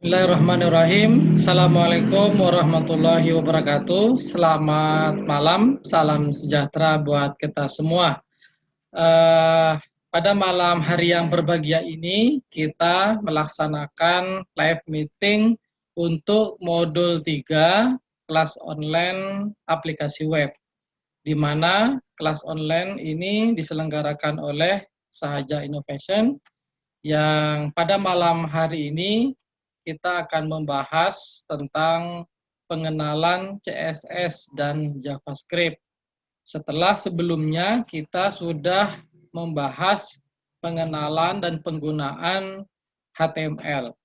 Bismillahirrahmanirrahim. Assalamualaikum warahmatullahi wabarakatuh. Selamat malam, salam sejahtera buat kita semua. Pada malam hari yang berbahagia ini, kita melaksanakan live meeting untuk modul 3 kelas online aplikasi web, di mana kelas online ini diselenggarakan oleh Sahaja Innovation, yang pada malam hari ini kita akan membahas tentang pengenalan CSS dan JavaScript. Setelah sebelumnya kita sudah membahas pengenalan dan penggunaan HTML.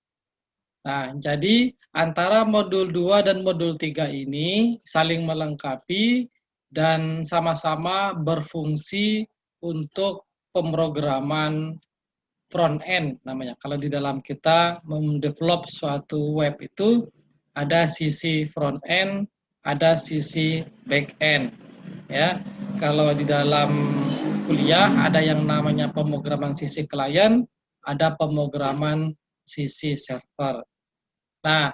Nah, jadi antara modul 2 dan modul 3 ini saling melengkapi dan sama-sama berfungsi untuk pemrograman front end namanya. Kalau di dalam kita mendevelop suatu web itu ada sisi front end, ada sisi back end. Ya, kalau di dalam kuliah ada yang namanya pemrograman sisi klien, ada pemrograman sisi server. Nah,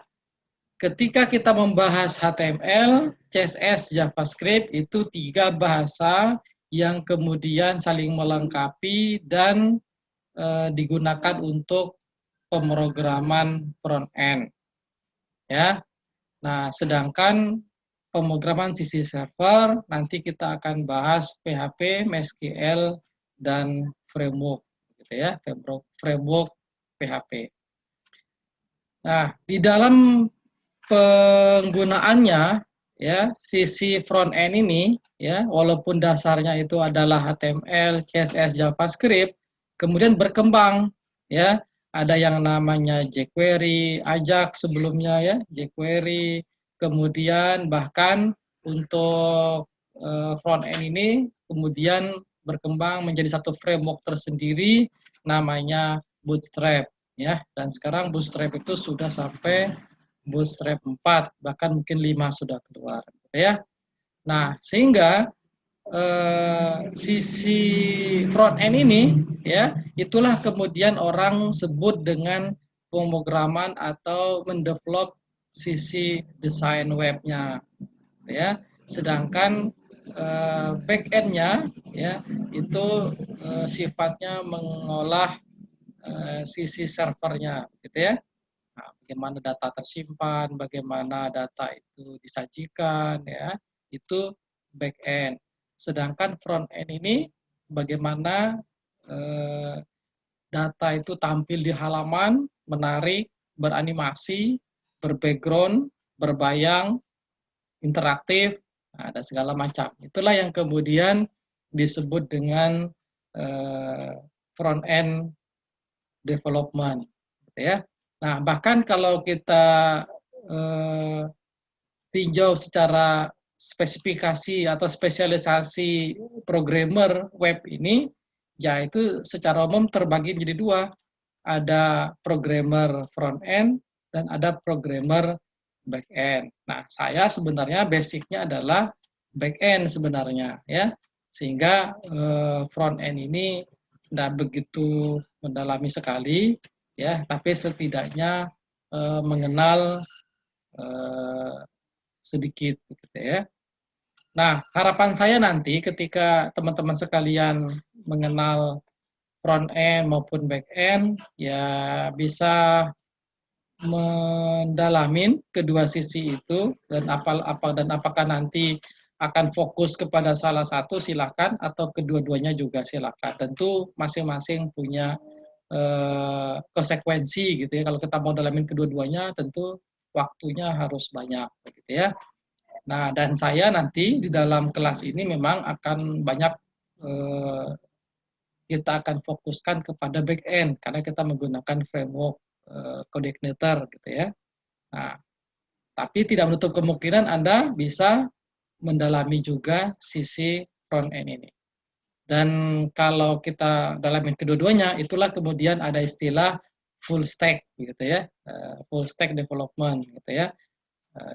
ketika kita membahas HTML, CSS, JavaScript itu 3 bahasa yang kemudian saling melengkapi dan digunakan untuk pemrograman front end, ya. Nah, sedangkan pemrograman sisi server nanti kita akan bahas PHP, MySQL dan framework, gitu ya, framework PHP. Nah, di dalam penggunaannya, ya, sisi front end ini, ya, walaupun dasarnya itu adalah HTML, CSS, JavaScript, kemudian berkembang, ya, ada yang namanya jQuery, Ajax sebelumnya, ya, jQuery, kemudian bahkan untuk front end ini kemudian berkembang menjadi satu framework tersendiri namanya Bootstrap, ya, dan sekarang Bootstrap itu sudah sampai Bootstrap 4, bahkan mungkin 5 sudah keluar, gitu ya. Nah, sehingga sisi front end ini, ya, itulah kemudian orang sebut dengan pemrograman atau mendevelop sisi desain webnya, ya. Sedangkan back end-nya, ya, itu sifatnya mengolah sisi servernya, gitu ya. Nah, bagaimana data tersimpan, bagaimana data itu disajikan, ya, itu back end. Sedangkan front end ini bagaimana data itu tampil di halaman, menarik, beranimasi, berbackground, berbayang, interaktif, nah, dan segala macam. Itulah yang kemudian disebut dengan front end development, gitu ya. Nah, bahkan kalau kita tinjau secara spesifikasi atau spesialisasi programmer web ini, ya itu secara umum terbagi menjadi 2. Ada programmer front end dan ada programmer back end. Nah, saya sebenarnya basicnya adalah back end sebenarnya, ya. Sehingga front end ini tidak begitu mendalami sekali, ya, tapi setidaknya mengenal sedikit, gitu ya. Nah, harapan saya nanti ketika teman-teman sekalian mengenal front end maupun back end, ya bisa mendalamin kedua sisi itu, dan apakah nanti akan fokus kepada salah satu silakan, atau kedua-duanya juga silakan. Tentu masing-masing punya konsekuensi, gitu ya. Kalau kita mau dalamin kedua-duanya, tentu waktunya harus banyak, gitu ya. Nah, dan saya nanti di dalam kelas ini memang akan banyak kita akan fokuskan kepada back end karena kita menggunakan framework Coordinator, gitu ya. Nah, tapi tidak menutup kemungkinan Anda bisa mendalami juga sisi front end ini. Dan kalau kita dalamin kedua-duanya, itulah kemudian ada istilah full stack, gitu ya, full stack development, gitu ya.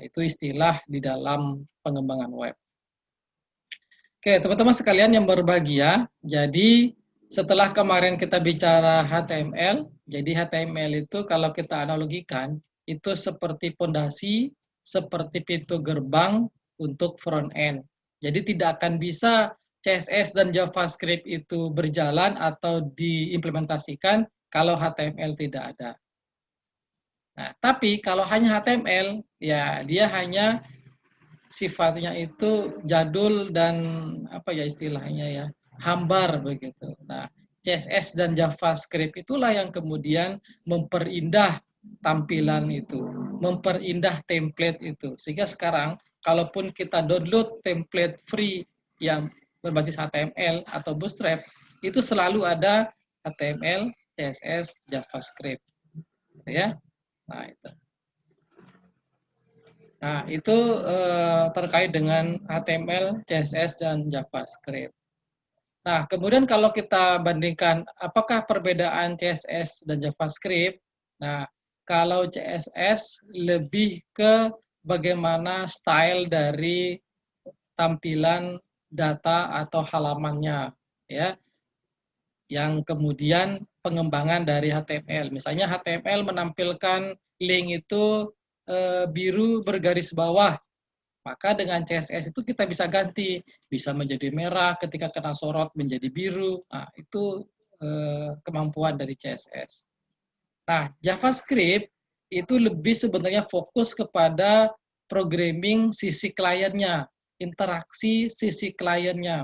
Itu istilah di dalam pengembangan web. Oke, teman-teman sekalian yang berbahagia, jadi setelah kemarin kita bicara HTML, jadi HTML itu kalau kita analogikan, itu seperti pondasi, seperti pintu gerbang untuk front end. Jadi tidak akan bisa CSS dan JavaScript itu berjalan atau diimplementasikan kalau HTML tidak ada. Nah, tapi kalau hanya HTML, ya dia hanya sifatnya itu jadul dan apa ya istilahnya ya, hambar begitu. Nah, CSS dan JavaScript itulah yang kemudian memperindah tampilan itu, memperindah template itu. Sehingga sekarang kalaupun kita download template free yang berbasis HTML atau Bootstrap, itu selalu ada HTML, CSS, JavaScript, ya. Nah, itu. Nah, itu terkait dengan HTML, CSS, dan JavaScript. Nah, kemudian kalau kita bandingkan apakah perbedaan CSS dan JavaScript, nah, kalau CSS lebih ke bagaimana style dari tampilan data atau halamannya, ya, yang kemudian pengembangan dari HTML. Misalnya HTML menampilkan link itu biru bergaris bawah, maka dengan CSS itu kita bisa ganti, bisa menjadi merah ketika kena sorot menjadi biru. Nah, itu kemampuan dari CSS. Nah, JavaScript itu lebih sebenarnya fokus kepada programming sisi kliennya, interaksi sisi kliennya.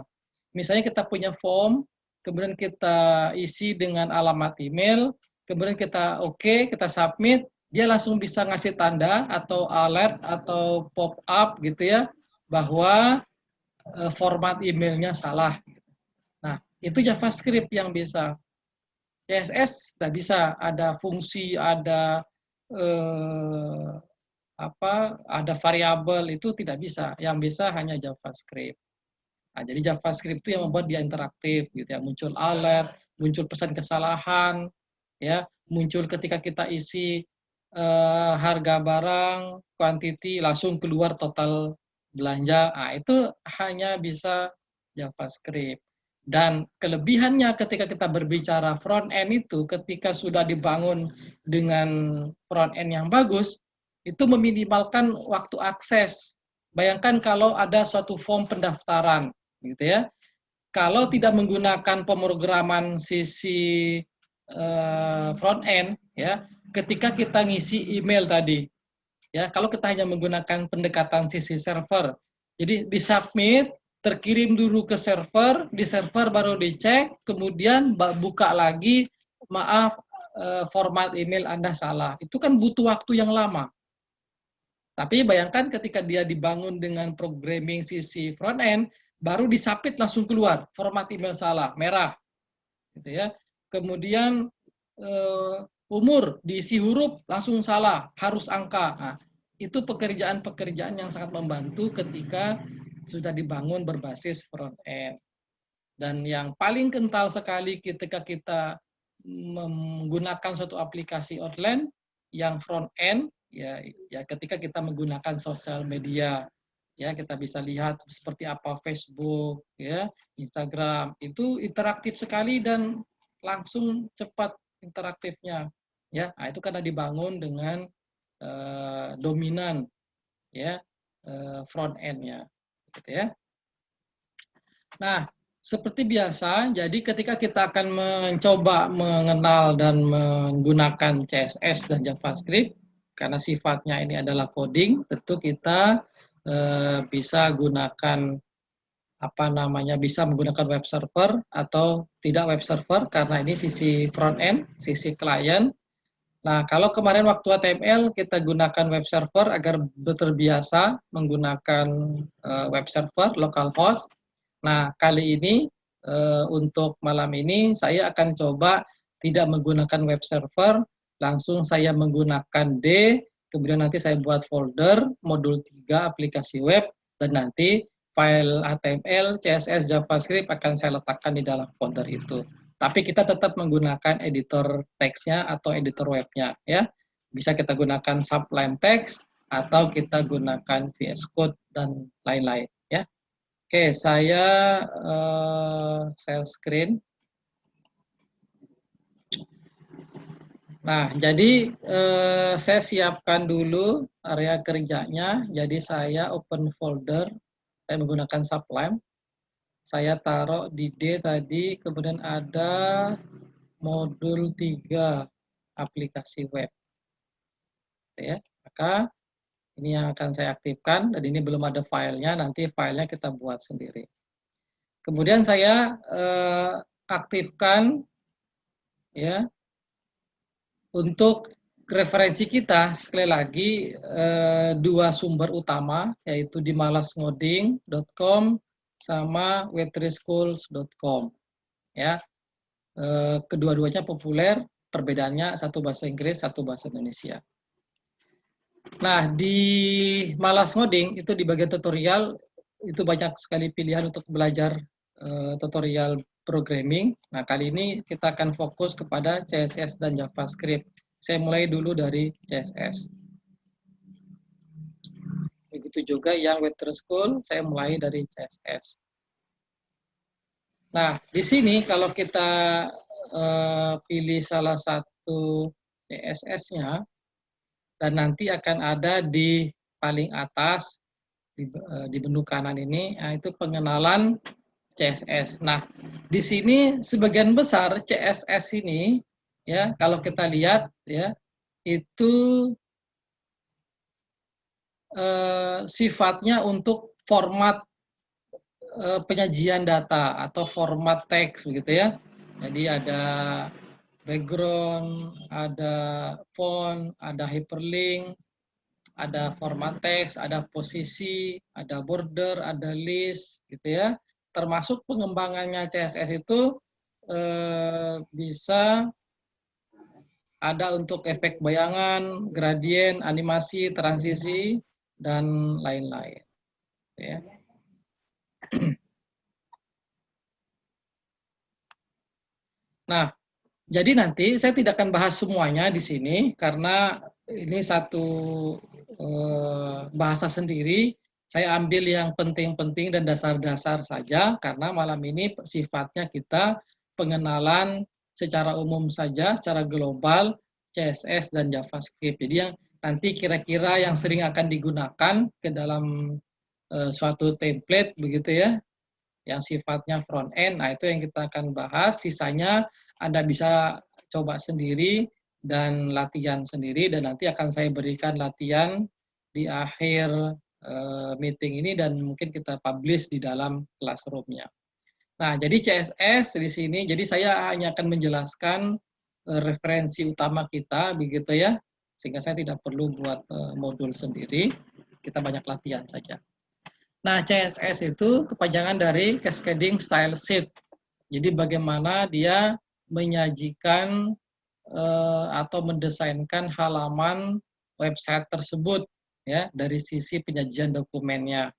Misalnya kita punya form, kemudian kita isi dengan alamat email, kemudian kita oke, kita submit, dia langsung bisa ngasih tanda atau alert atau pop up gitu ya, bahwa format emailnya salah. Nah, itu JavaScript yang bisa. CSS tidak bisa, ada fungsi, ada eh, ada variabel, itu tidak bisa. Yang bisa hanya JavaScript. Nah, jadi JavaScript itu yang membuat dia interaktif, gitu ya. Muncul alert, muncul pesan kesalahan, ya, muncul ketika kita isi harga barang, quantity, langsung keluar total belanja. Nah, itu hanya bisa JavaScript. Dan kelebihannya ketika kita berbicara front end itu, ketika sudah dibangun dengan front end yang bagus, itu meminimalkan waktu akses. Bayangkan kalau ada suatu form pendaftaran, gitu ya. Kalau tidak menggunakan pemrograman sisi front end, ya, ketika kita ngisi email tadi, ya, kalau kita hanya menggunakan pendekatan sisi server, jadi disubmit, terkirim dulu ke server, di server baru dicek, kemudian buka lagi, maaf, format email Anda salah. Itu kan butuh waktu yang lama. Tapi bayangkan ketika dia dibangun dengan programming sisi front end, baru disubmit langsung keluar, format email salah, merah, gitu ya. Kemudian umur diisi huruf langsung salah, harus angka. Nah, itu pekerjaan-pekerjaan yang sangat membantu ketika sudah dibangun berbasis front end. Dan yang paling kental sekali ketika kita menggunakan suatu aplikasi online yang front end, ya, ya ketika kita menggunakan sosial media, ya kita bisa lihat seperti apa Facebook, ya, Instagram, itu interaktif sekali dan langsung cepat interaktifnya, ya. Nah, itu karena dibangun dengan dominan, ya, front end-nya, gitu ya. Nah, seperti biasa, jadi ketika kita akan mencoba mengenal dan menggunakan CSS dan JavaScript, karena sifatnya ini adalah coding, tentu kita bisa gunakan bisa menggunakan web server atau tidak web server karena ini sisi front end, sisi klien. Nah, kalau kemarin waktu HTML kita gunakan web server agar terbiasa menggunakan web server localhost. Nah, kali ini untuk malam ini saya akan coba tidak menggunakan web server, langsung saya menggunakan D, kemudian nanti saya buat folder modul 3 aplikasi web, dan nanti file HTML, CSS, JavaScript akan saya letakkan di dalam folder itu. Tapi kita tetap menggunakan editor teksnya atau editor webnya, ya. Bisa kita gunakan Sublime Text atau kita gunakan VS Code dan lain-lain, ya. Oke, saya share screen. Nah, jadi saya siapkan dulu area kerjanya. Jadi saya open folder, saya menggunakan Sublime. Saya taruh di D tadi, kemudian ada modul 3 aplikasi web. Ya, maka ini yang akan saya aktifkan, dan ini belum ada filenya, nanti filenya kita buat sendiri. Kemudian saya aktifkan ya untuk referensi kita sekali lagi dua sumber utama yaitu di malasngoding.com sama web3schools.com ya. Kedua-duanya populer, perbedaannya satu bahasa Inggris, satu bahasa Indonesia. Nah, di Malas Ngoding itu di bagian tutorial itu banyak sekali pilihan untuk belajar tutorial programming. Nah, kali ini kita akan fokus kepada CSS dan JavaScript. Saya mulai dulu dari CSS. Begitu juga yang Web3 School, saya mulai dari CSS. Nah, di sini kalau kita pilih salah satu CSS-nya, dan nanti akan ada di paling atas, di menu kanan ini, nah, itu pengenalan CSS. Nah, di sini sebagian besar CSS ini, ya, kalau kita lihat, ya, itu sifatnya untuk format penyajian data atau format teks, begitu ya. Jadi ada background, ada font, ada hyperlink, ada format teks, ada posisi, ada border, ada list, gitu ya. Termasuk pengembangannya CSS itu bisa ada untuk efek bayangan, gradien, animasi, transisi, dan lain-lain. Ya. Nah, jadi nanti saya tidak akan bahas semuanya di sini karena ini satu bahasa sendiri. Saya ambil yang penting-penting dan dasar-dasar saja karena malam ini sifatnya kita pengenalan secara umum saja, secara global CSS dan JavaScript. Jadi yang nanti kira-kira yang sering akan digunakan ke dalam suatu template begitu ya, yang sifatnya front end. Nah, itu yang kita akan bahas. Sisanya Anda bisa coba sendiri dan latihan sendiri, dan nanti akan saya berikan latihan di akhir meeting ini dan mungkin kita publish di dalam classroom-nya. Nah, jadi CSS di sini, jadi saya hanya akan menjelaskan referensi utama kita, begitu ya, sehingga saya tidak perlu buat modul sendiri, kita banyak latihan saja. Nah, CSS itu kepanjangan dari Cascading Style Sheet. Jadi bagaimana dia menyajikan atau mendesainkan halaman website tersebut ya dari sisi penyajian dokumennya.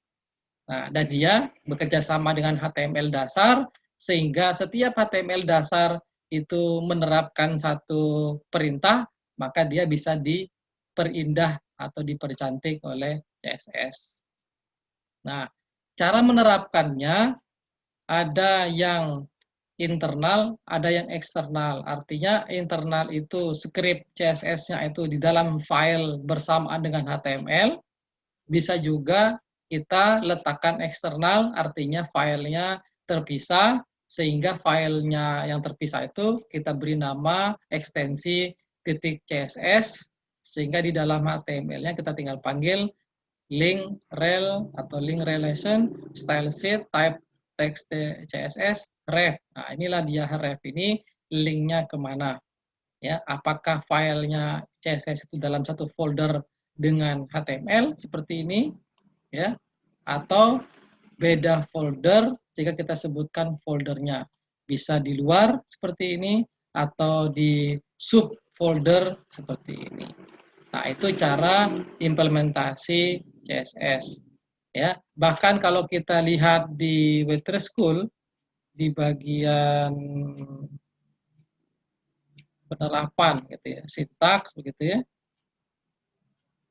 Nah, dan dia bekerja sama dengan HTML dasar sehingga setiap HTML dasar itu menerapkan satu perintah, maka dia bisa diperindah atau dipercantik oleh CSS. Nah, cara menerapkannya ada yang internal, ada yang eksternal. Artinya internal itu script CSS-nya itu di dalam file bersamaan dengan HTML. Bisa juga kita letakkan eksternal, artinya filenya terpisah, sehingga filenya yang terpisah itu kita beri nama ekstensi .css, sehingga di dalam HTML-nya kita tinggal panggil link rel atau link relation, style sheet, type text CSS, ref. Nah, inilah dia ref ini linknya kemana. Ya, apakah filenya CSS itu dalam satu folder dengan HTML seperti ini, ya, atau beda folder sehingga kita sebutkan foldernya. Bisa di luar seperti ini atau di subfolder seperti ini. Nah, itu cara implementasi CSS. Ya, bahkan kalau kita lihat di Web3 School di bagian penerapan gitu ya, sintaks begitu ya.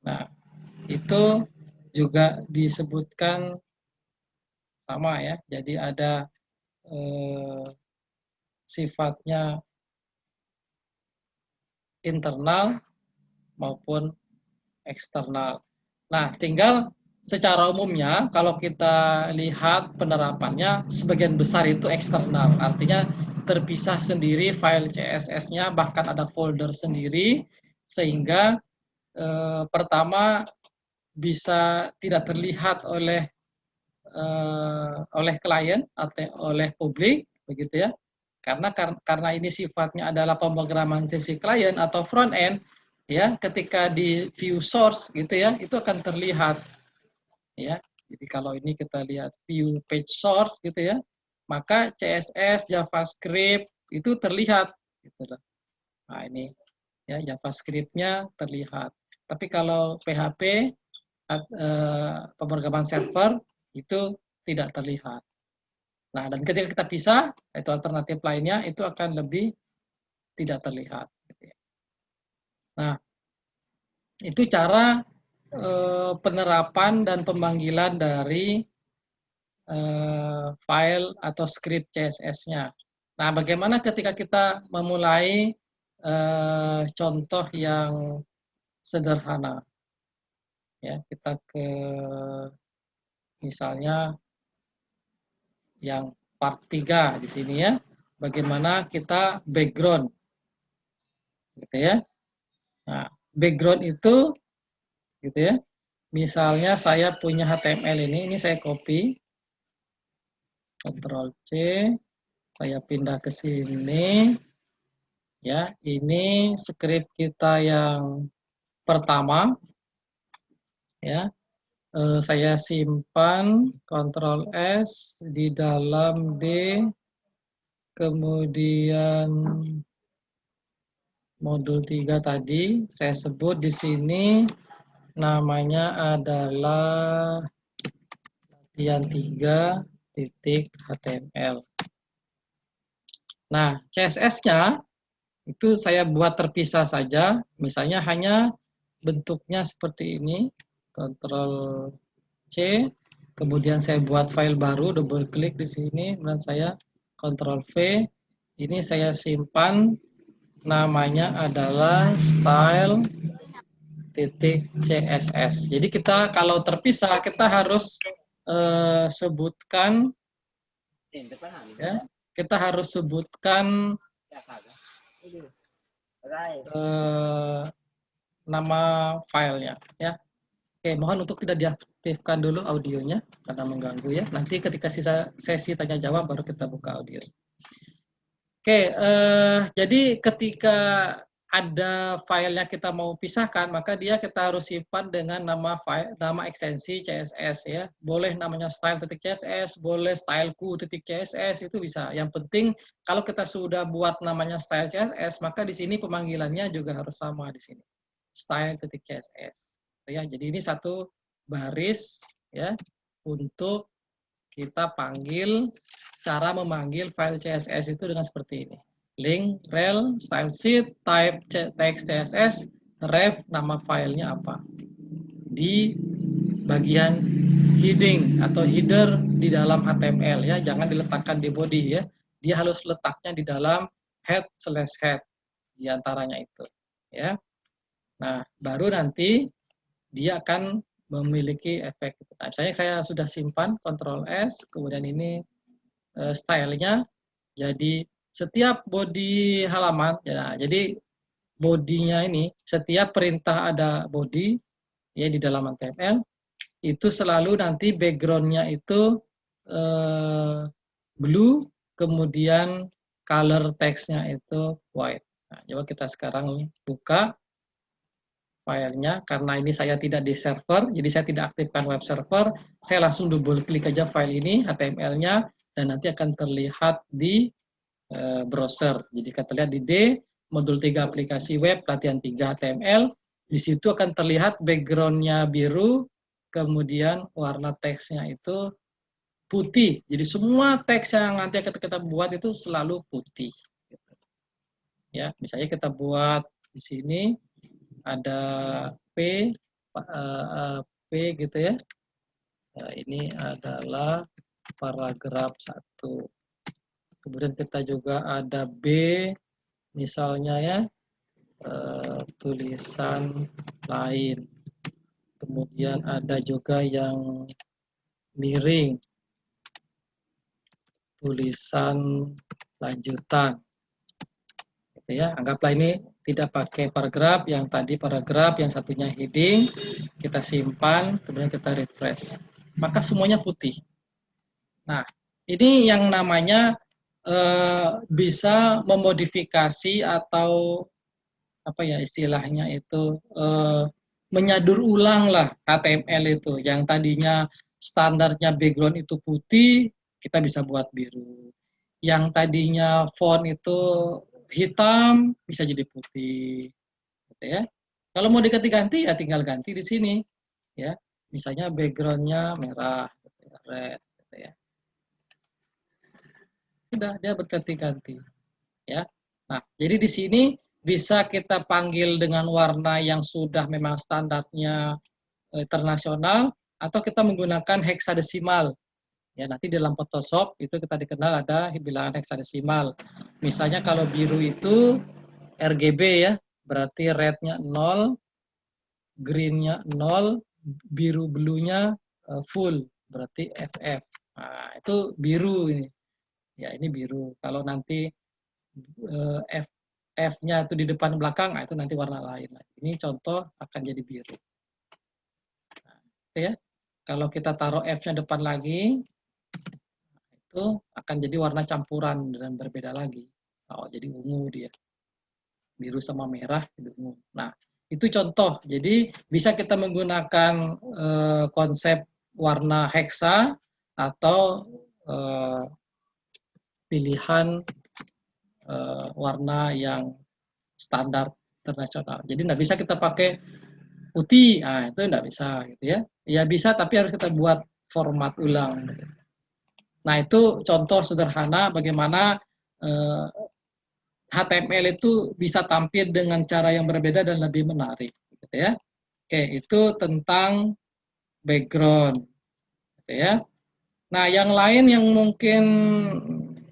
Nah, itu juga disebutkan sama ya. Jadi ada sifatnya internal maupun eksternal. Nah, tinggal secara umumnya kalau kita lihat penerapannya sebagian besar itu eksternal, artinya terpisah sendiri file CSS-nya, bahkan ada folder sendiri, sehingga pertama bisa tidak terlihat oleh klien atau oleh publik, begitu ya. Karena ini sifatnya adalah pemrograman sisi klien atau front end, ya, ketika di view source gitu ya, itu akan terlihat ya. Jadi kalau ini kita lihat view page source gitu ya, maka CSS, JavaScript itu terlihat gitu loh. Nah, ini ya JavaScript-nya terlihat. Tapi kalau PHP pemrograman server itu tidak terlihat. Nah, dan ketika kita pisah, itu alternatif lainnya itu akan lebih tidak terlihat. Nah, itu cara penerapan dan pemanggilan dari file atau script CSS-nya. Nah, bagaimana ketika kita memulai contoh yang sederhana? Ya, kita ke misalnya yang part 3 di sini ya. Bagaimana kita background gitu ya. Nah, background itu gitu ya. Misalnya saya punya HTML ini saya copy, Ctrl C, saya pindah ke sini. Ya, ini script kita yang pertama ya. Saya simpan Ctrl S di dalam D, kemudian modul 3 tadi saya sebut di sini namanya adalah latihan 3.html. Nah, CSS-nya itu saya buat terpisah saja, misalnya hanya bentuknya seperti ini, Ctrl C, kemudian saya buat file baru, double klik di sini, dan saya Ctrl V, ini saya simpan, namanya adalah style.css. Jadi kita kalau terpisah, kita harus sebutkan, ya, kita harus sebutkan nama filenya, ya. Oke, mohon untuk tidak diaktifkan dulu audionya karena mengganggu ya. Nanti ketika sesi tanya jawab baru kita buka audio. Oke, jadi ketika ada filenya kita mau pisahkan, maka dia kita harus simpan dengan nama ekstensi CSS ya. Boleh namanya style.css, boleh styleku.css, itu bisa. Yang penting kalau kita sudah buat namanya style CSS, maka di sini pemanggilannya juga harus sama di sini. Style.css. Ya, jadi ini satu baris ya untuk kita panggil, cara memanggil file CSS itu dengan seperti ini. Link, rel, style sheet, type text CSS, ref, nama filenya apa. Di bagian heading atau header di dalam HTML ya, jangan diletakkan di body ya. Dia harus letaknya di dalam head/head di antaranya itu ya. Nah, baru nanti dia akan memiliki efek. Nah, misalnya saya sudah simpan Ctrl S, kemudian ini stylenya, jadi setiap body halaman, ya, jadi bodinya ini setiap perintah ada body ya di dalam HTML itu selalu nanti backgroundnya itu blue, kemudian color textnya itu white. Nah, coba kita sekarang buka filenya, karena ini saya tidak di server, jadi saya tidak aktifkan web server, saya langsung double klik aja file ini, HTML-nya, dan nanti akan terlihat di browser. Jadi kita lihat di D, modul 3 aplikasi web, latihan 3 HTML, di situ akan terlihat background-nya biru, kemudian warna teksnya itu putih. Jadi semua teks yang nanti akan kita buat itu selalu putih. Ya, misalnya kita buat di sini, ada P gitu ya. Nah, ini adalah paragraf 1. Kemudian kita juga ada B misalnya ya. tulisan lain. Kemudian ada juga yang miring, tulisan lanjutan. Gitu ya. Anggaplah ini tidak pakai paragraf, yang tadi paragraf, yang satunya heading, kita simpan, kemudian kita refresh. Maka semuanya putih. Nah, ini yang namanya bisa memodifikasi atau apa ya istilahnya itu menyadur ulang lah HTML itu yang tadinya standarnya background itu putih kita bisa buat biru, yang tadinya font itu hitam bisa jadi putih gitu ya. Kalau mau diganti-ganti ya tinggal ganti di sini ya, misalnya backgroundnya merah gitu ya, red gitu ya, sudah dia berganti-ganti ya. Nah, jadi di sini bisa kita panggil dengan warna yang sudah memang standarnya internasional atau kita menggunakan heksadesimal. Ya, nanti dalam Photoshop itu kita dikenal ada bilangan heksadesimal. Misalnya kalau biru itu RGB ya, berarti rednya 0, greennya 0, biru bluenya full, berarti FF. Nah, itu biru ini. Ya, ini biru. Kalau nanti F-nya itu di depan belakang, nah itu nanti warna lain. Ini contoh akan jadi biru. Nah, itu ya. Kalau kita taruh F-nya depan lagi, itu akan jadi warna campuran dan berbeda lagi. Oh, jadi ungu dia. Biru sama merah jadi ungu. Nah, itu contoh. Jadi bisa kita menggunakan konsep warna heksa atau pilihan warna yang standar internasional. Jadi nggak bisa kita pakai putih, nah itu nggak bisa gitu ya. Ya bisa tapi harus kita buat format ulang. Gitu. Nah itu contoh sederhana bagaimana HTML itu bisa tampil dengan cara yang berbeda dan lebih menarik. Gitu ya. Oke, itu tentang background. Gitu ya. Nah yang lain yang mungkin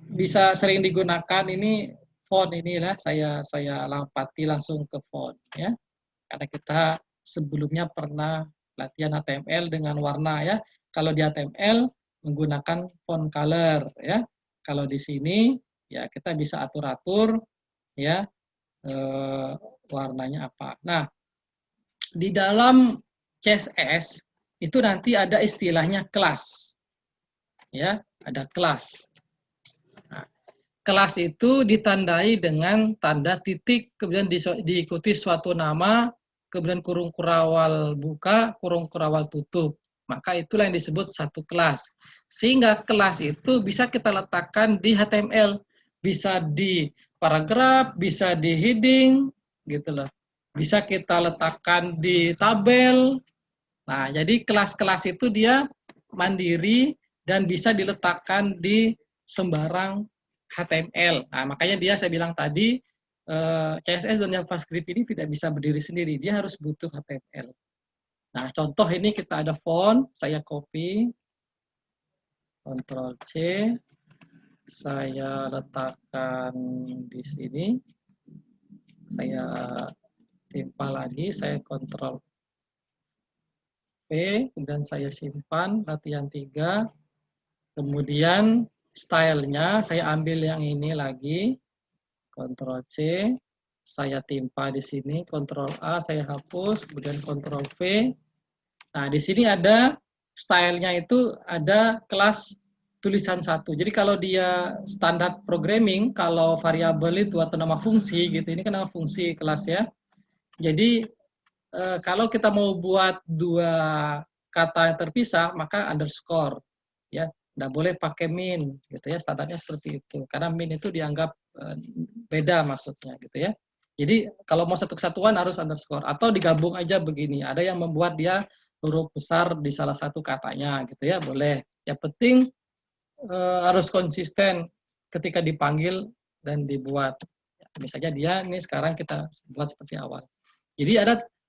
bisa sering digunakan ini font inilah saya lompati langsung ke font ya. Karena kita sebelumnya pernah latihan HTML dengan warna ya. Kalau di HTML menggunakan font color ya. Kalau di sini ya kita bisa atur-atur ya warnanya apa. Nah, di dalam CSS itu nanti ada istilahnya kelas. Ya, ada kelas. Nah, kelas itu ditandai dengan tanda titik, kemudian diikuti suatu nama, kemudian kurung kurawal buka, kurung kurawal tutup. Maka itulah yang disebut satu kelas. Sehingga kelas itu bisa kita letakkan di HTML, bisa di paragraf, bisa di heading, gitu loh. Bisa kita letakkan di tabel. Nah, jadi kelas-kelas itu dia mandiri dan bisa diletakkan di sembarang HTML. Nah, makanya dia saya bilang tadi CSS dan JavaScript ini tidak bisa berdiri sendiri, dia harus butuh HTML. Nah, contoh ini kita ada font, saya copy, Ctrl C, saya letakkan di sini, saya timpa lagi, saya Ctrl V, kemudian saya simpan, latihan 3, kemudian stylenya saya ambil yang ini lagi, Ctrl C, saya timpa di sini, Ctrl A, saya hapus, kemudian Ctrl V. Nah, di sini ada stylenya itu ada kelas tulisan satu. Jadi kalau dia standar programming, kalau variabel itu atau nama fungsi gitu, ini kan nama fungsi kelas ya. Jadi kalau kita mau buat dua kata yang terpisah, maka underscore ya. Nggak boleh pakai min gitu ya, standarnya seperti itu. Karena min itu dianggap beda maksudnya gitu ya. Jadi kalau mau satu kesatuan harus underscore atau digabung aja begini. Ada yang membuat dia huruf besar di salah satu katanya gitu ya, boleh. Yang penting harus konsisten ketika dipanggil dan dibuat. Misalnya dia ini sekarang kita buat seperti awal. Jadi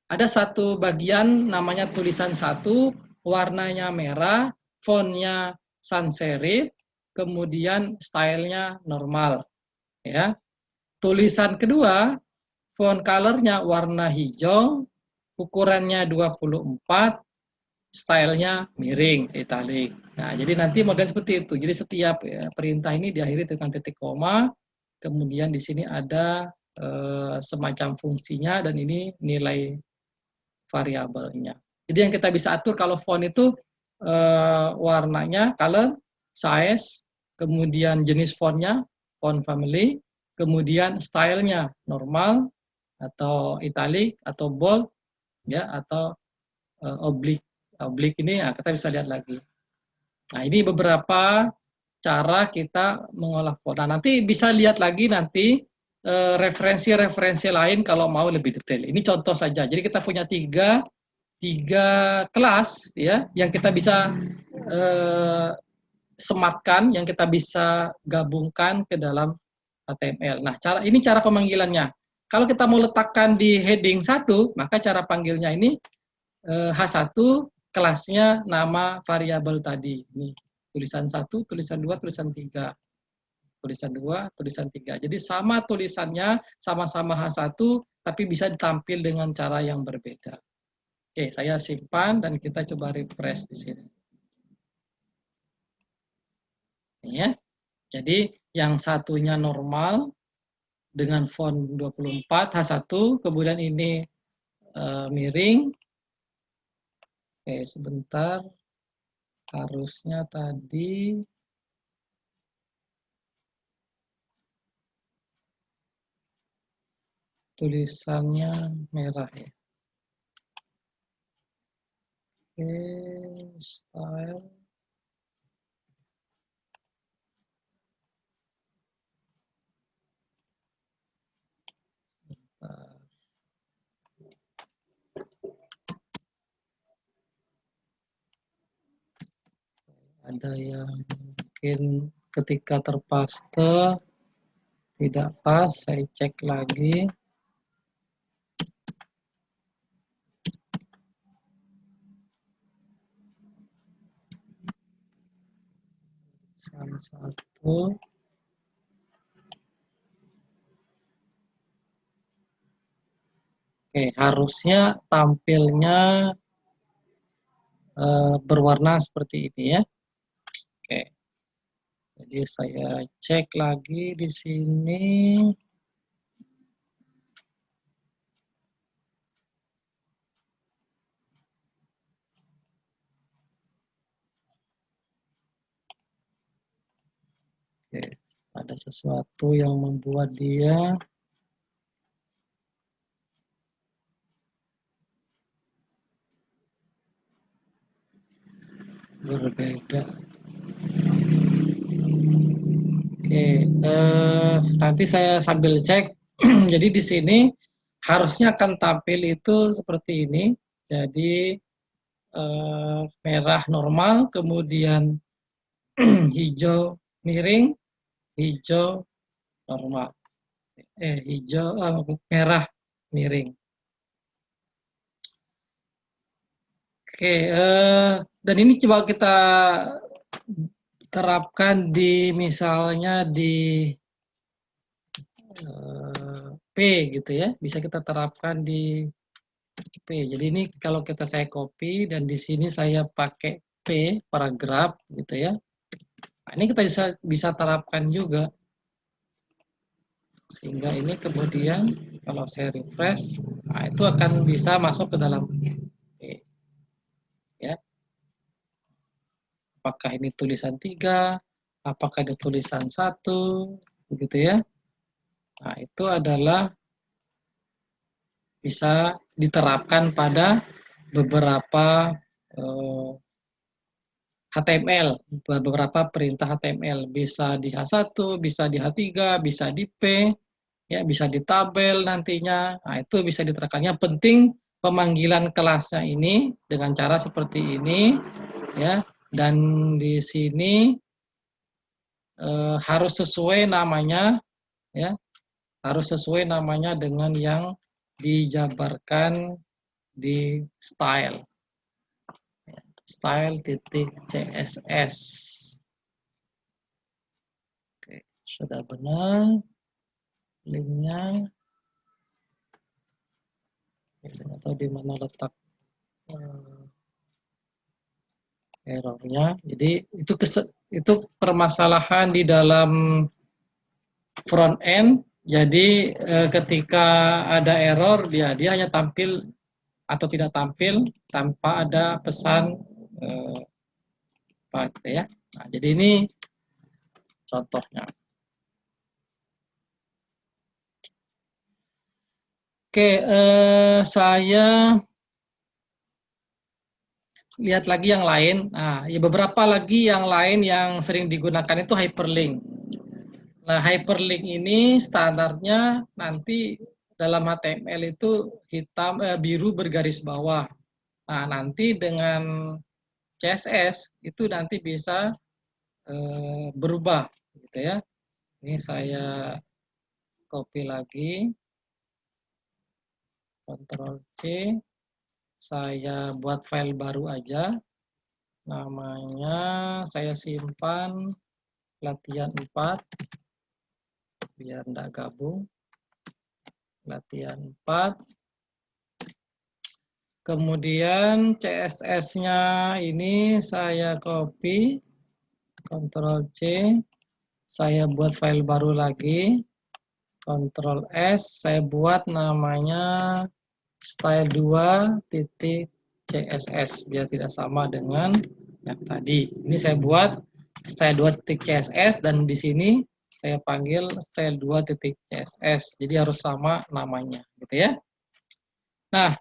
ada satu bagian namanya tulisan satu, warnanya merah, fontnya sans serif, kemudian stylenya normal. Ya. Tulisan kedua, font colornya warna hijau, ukurannya 24, stylenya miring, italic. Nah, jadi nanti model seperti itu. Jadi setiap perintah ini diakhiri dengan titik koma, kemudian di sini ada semacam fungsinya dan ini nilai variabelnya. Jadi yang kita bisa atur kalau font itu warnanya, color, size, kemudian jenis fontnya, font family, kemudian stylenya normal atau italic atau bold, ya atau oblique. Oblique ini ya, kita bisa lihat lagi. Nah ini beberapa cara kita mengolah font. Nah nanti bisa lihat lagi nanti referensi-referensi lain kalau mau lebih detail. Ini contoh saja. Jadi kita punya tiga kelas ya yang kita bisa sematkan, yang kita bisa gabungkan ke dalam HTML. Nah, ini cara pemanggilannya. Kalau kita mau letakkan di heading 1, maka cara panggilnya ini H1 kelasnya nama variabel tadi. Ini tulisan 1, tulisan 2, tulisan 3. Tulisan 2, tulisan 3. Jadi sama tulisannya, sama-sama H1, tapi bisa ditampil dengan cara yang berbeda. Oke, saya simpan dan kita coba refresh di sini. Ini ya. Jadi yang satunya normal dengan font 24 H1, kemudian ini miring. Oke, sebentar. Harusnya tadi tulisannya merah ya. Oke, style. Ada yang mungkin ketika terpaste tidak pas, saya cek lagi. Salah satu. Oke, harusnya tampilnya berwarna seperti ini ya. Oke. Jadi saya cek lagi di sini. Oke, ada sesuatu yang membuat dia berbeda. Oke, nanti saya sambil cek. Jadi di sini harusnya akan tampil itu seperti ini. Jadi merah normal, kemudian hijau miring, hijau normal. Merah miring. Oke, dan ini coba kita terapkan di misalnya di P gitu ya, bisa kita terapkan di P. Jadi ini kalau saya copy dan di sini saya pakai P paragraf gitu ya. Nah, ini kita bisa terapkan juga sehingga ini kemudian kalau saya refresh, nah itu akan bisa masuk ke dalam P. Ya. Apakah ini tulisan 3, apakah ada tulisan 1, begitu ya. Nah, itu adalah bisa diterapkan pada beberapa HTML, beberapa perintah HTML. Bisa di H1, bisa di H3, bisa di P, ya bisa di tabel nantinya. Nah, itu bisa diterapkan. Yang penting pemanggilan kelasnya ini dengan cara seperti ini, ya. Dan di sini harus sesuai namanya, ya. Harus sesuai namanya dengan yang dijabarkan di style. Style.css. Oke, sudah benar linknya. Saya nggak tahu di mana letak errornya. Jadi itu permasalahan di dalam front end. Jadi ketika ada error dia hanya tampil atau tidak tampil tanpa ada pesan apa gitu ya. Nah, jadi ini contohnya. Oke, saya lihat lagi yang lain. Nah, ya beberapa lagi yang lain yang sering digunakan itu hyperlink. Nah, hyperlink ini standarnya nanti dalam HTML itu biru bergaris bawah. Nah, nanti dengan CSS itu nanti bisa berubah, gitu ya. Ini saya copy lagi, Ctrl C, saya buat file baru aja. Namanya saya simpan latihan 4 biar enggak gabung. Latihan 4. Kemudian CSS-nya ini saya copy, Ctrl C, saya buat file baru lagi, Ctrl S, saya buat namanya style2.css biar tidak sama dengan yang tadi. Ini saya buat style2.css dan di sini saya panggil style2.css. Jadi harus sama namanya, gitu ya. Nah,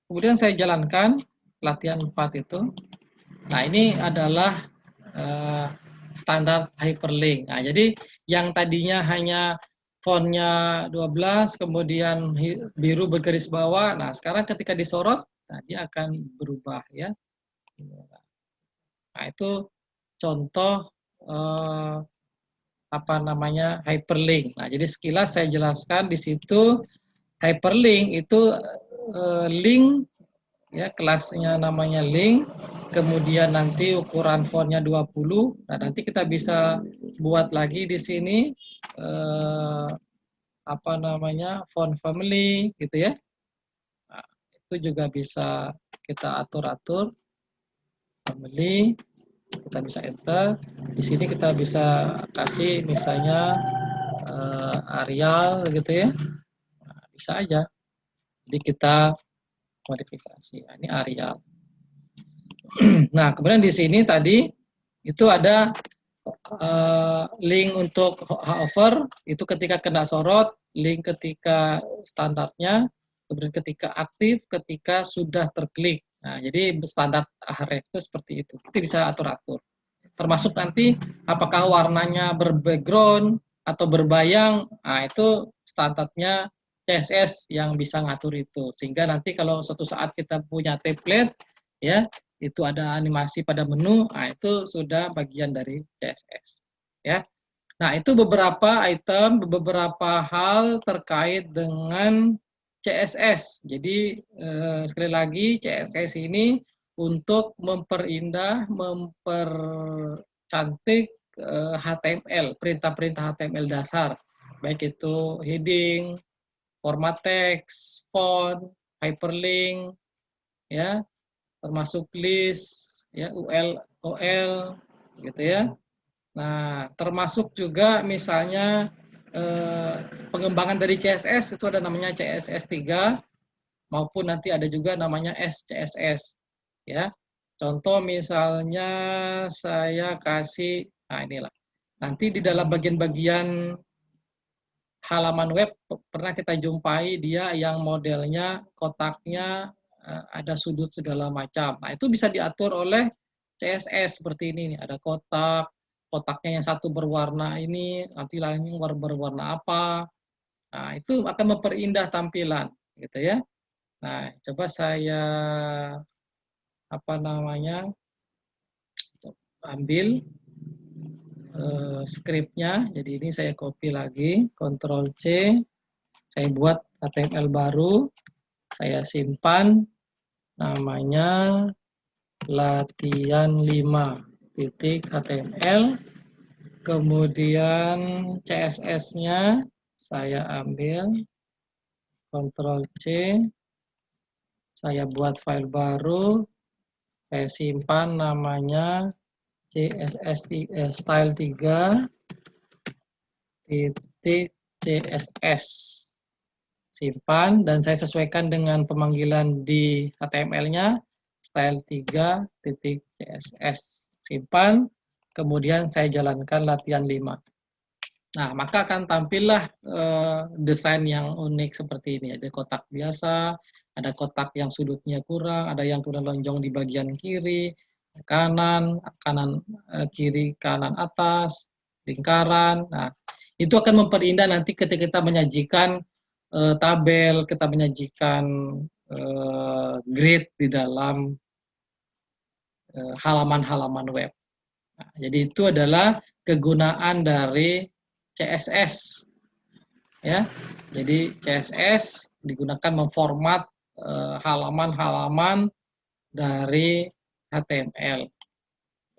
kemudian saya jalankan latihan 4 itu. Nah, ini adalah standar hyperlink. Nah, jadi yang tadinya hanya fontnya 12, kemudian biru bergaris bawah. Nah, sekarang ketika disorot, nah, dia akan berubah ya. Nah, itu contoh apa namanya hyperlink. Nah, jadi sekilas saya jelaskan di situ hyperlink itu link ya, kelasnya namanya link, kemudian nanti ukuran fontnya 20. Nah, nanti kita bisa buat lagi di sini apa namanya font family gitu ya. Nah, itu juga bisa kita atur-atur family, kita bisa enter. Di sini kita bisa kasih misalnya Arial gitu ya. Nah, bisa aja. Jadi kita modifikasi. Nah, ini Arial. Nah, kemudian di sini tadi itu ada link untuk hover, itu ketika kena sorot, link ketika standarnya, kemudian ketika aktif, ketika sudah terklik. Nah, jadi standar Ahref itu seperti itu. Kita bisa atur-atur. Termasuk nanti apakah warnanya berbackground atau berbayang, nah itu standarnya CSS yang bisa ngatur itu. Sehingga nanti kalau suatu saat kita punya template, ya itu ada animasi pada menu, nah itu sudah bagian dari CSS. Ya, nah itu beberapa item, beberapa hal terkait dengan CSS. Jadi sekali lagi CSS ini untuk memperindah, mempercantik HTML, perintah-perintah HTML dasar, baik itu heading, format text, font, hyperlink, ya, termasuk list, ya, OL, gitu ya. Nah, termasuk juga misalnya pengembangan dari CSS itu ada namanya CSS 3 maupun nanti ada juga namanya SCSS, ya. Contoh misalnya saya kasih, nah inilah. Nanti di dalam bagian-bagian halaman web pernah kita jumpai dia yang modelnya kotaknya ada sudut segala macam. Nah, itu bisa diatur oleh CSS seperti ini nih. Ada kotak, kotaknya yang satu berwarna ini, nanti lainnya berwarna apa. Nah, itu akan memperindah tampilan, gitu ya. Nah, coba saya apa namanya ambil skripnya. Jadi ini saya copy lagi, Ctrl C, saya buat HTML baru, saya simpan, namanya latihan 5.html, kemudian CSS-nya saya ambil, Ctrl C, saya buat file baru, saya simpan namanya CSS style 3 titik CSS. Simpan dan saya sesuaikan dengan pemanggilan di HTML-nya style 3 titik CSS. Simpan, kemudian saya jalankan latihan 5. Nah, maka akan tampillah desain yang unik seperti ini. Ada kotak biasa, ada kotak yang sudutnya kurang, ada yang kurang lonjong di bagian kiri, kanan, kiri, kanan, atas, lingkaran. Nah, itu akan memperindah nanti ketika kita menyajikan tabel, kita menyajikan grid di dalam halaman-halaman web. Nah, jadi itu adalah kegunaan dari CSS, ya. Jadi CSS digunakan memformat halaman-halaman dari HTML.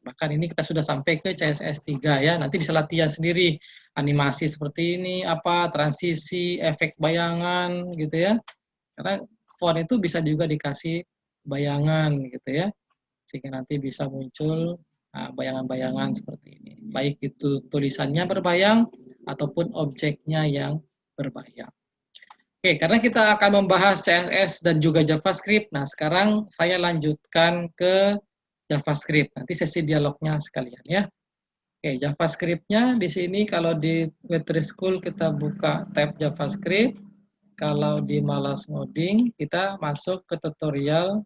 Bahkan ini kita sudah sampai ke CSS 3 ya. Nanti bisa latihan sendiri animasi seperti ini, apa transisi, efek bayangan gitu ya. Karena font itu bisa juga dikasih bayangan gitu ya. Sehingga nanti bisa muncul bayangan-bayangan seperti ini. Baik itu tulisannya berbayang ataupun objeknya yang berbayang. Oke, karena kita akan membahas CSS dan juga JavaScript, nah sekarang saya lanjutkan ke JavaScript. Nanti sesi dialognya sekalian ya. Oke, JavaScript-nya di sini kalau di Web3 School kita buka tab JavaScript. Kalau di Malas Ngoding kita masuk ke tutorial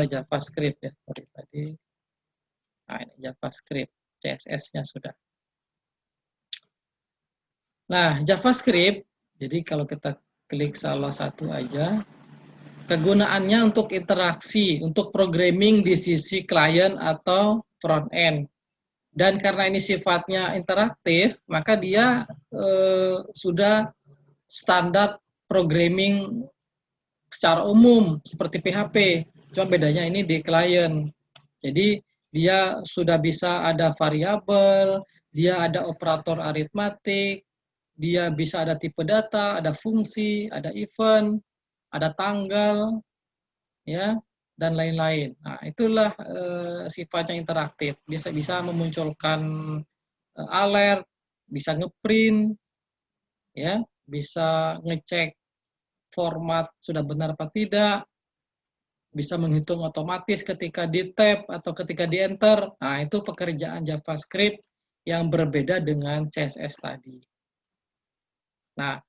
JavaScript ya. Sorry tadi. Nah, ini JavaScript, CSS-nya sudah. Nah, JavaScript, jadi kalau kita klik salah satu aja, kegunaannya untuk interaksi, untuk programming di sisi klien atau front end. Dan karena ini sifatnya interaktif, maka dia sudah standar programming secara umum seperti PHP. Cuma bedanya ini di klien. Jadi dia sudah bisa ada variabel, dia ada operator aritmatik, dia bisa ada tipe data, ada fungsi, ada event, ada tanggal, ya, dan lain-lain. Nah, itulah sifatnya interaktif. Bisa memunculkan alert, bisa ngeprint, ya, bisa ngecek format sudah benar apa tidak, bisa menghitung otomatis ketika di-tab atau ketika di-enter. Nah, itu pekerjaan JavaScript yang berbeda dengan CSS tadi. Nah,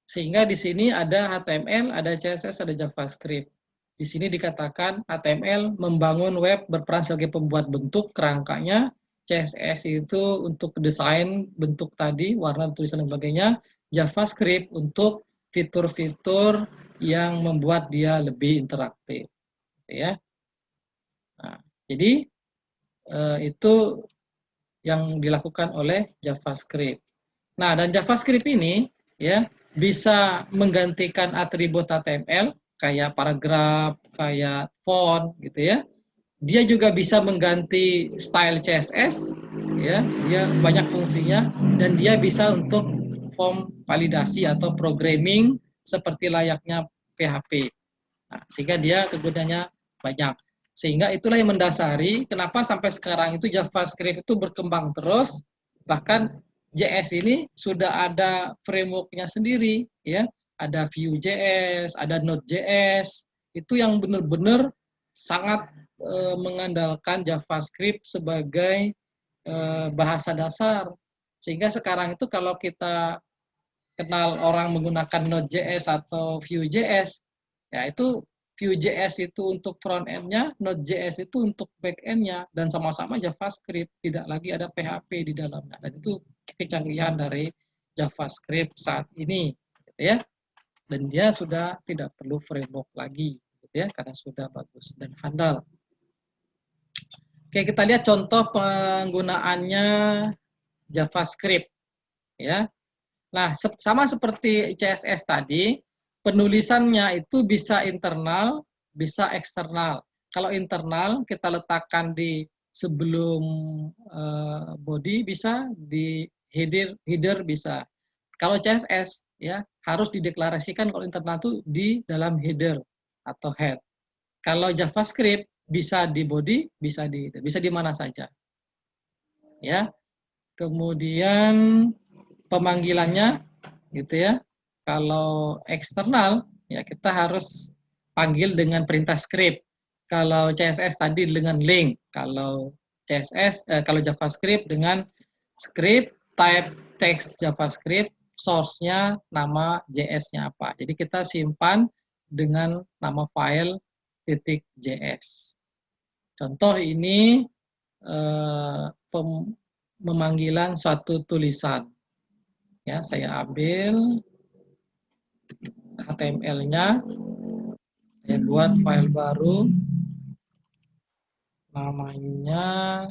sehingga di sini ada HTML, ada CSS, ada JavaScript. Di sini dikatakan HTML membangun web berperan sebagai pembuat bentuk kerangkanya, CSS itu untuk desain bentuk tadi, warna, tulisan, dan sebagainya, JavaScript untuk fitur-fitur yang membuat dia lebih interaktif. Ya. Nah, jadi itu yang dilakukan oleh JavaScript. Nah, dan JavaScript ini ya bisa menggantikan atribut HTML kayak paragraf, kayak font gitu ya. Dia juga bisa mengganti style CSS ya, dia banyak fungsinya dan dia bisa untuk form validasi atau programming seperti layaknya PHP. Nah, sehingga dia kegunaannya banyak. Sehingga itulah yang mendasari kenapa sampai sekarang itu JavaScript itu berkembang terus, bahkan JS ini sudah ada framework-nya sendiri, ya. Ada Vue.js, ada Node.js, itu yang benar-benar sangat mengandalkan JavaScript sebagai bahasa dasar. Sehingga sekarang itu kalau kita kenal orang menggunakan Node.js atau Vue.js, ya itu Vue.js itu untuk front end-nya, Node.js itu untuk back end-nya, dan sama-sama JavaScript, tidak lagi ada PHP di dalamnya. Dan itu kecanggihan dari JavaScript saat ini, gitu ya. Dan dia sudah tidak perlu framework lagi, gitu ya, karena sudah bagus dan handal. Oke, kita lihat contoh penggunaannya JavaScript, ya. Nah, sama seperti CSS tadi, penulisannya itu bisa internal, bisa eksternal. Kalau internal kita letakkan di sebelum body bisa, di header bisa. Kalau CSS ya harus dideklarasikan kalau internal itu di dalam header atau head. Kalau JavaScript bisa di body, bisa di mana saja. Ya. Kemudian pemanggilannya gitu ya. Kalau eksternal ya kita harus panggil dengan perintah script. Kalau CSS tadi dengan link, kalau kalau JavaScript dengan script type text JavaScript, source-nya nama JS-nya apa. Jadi kita simpan dengan nama file .js. Contoh ini memanggilan suatu tulisan. Ya, saya ambil HTML-nya, saya buat file baru, namanya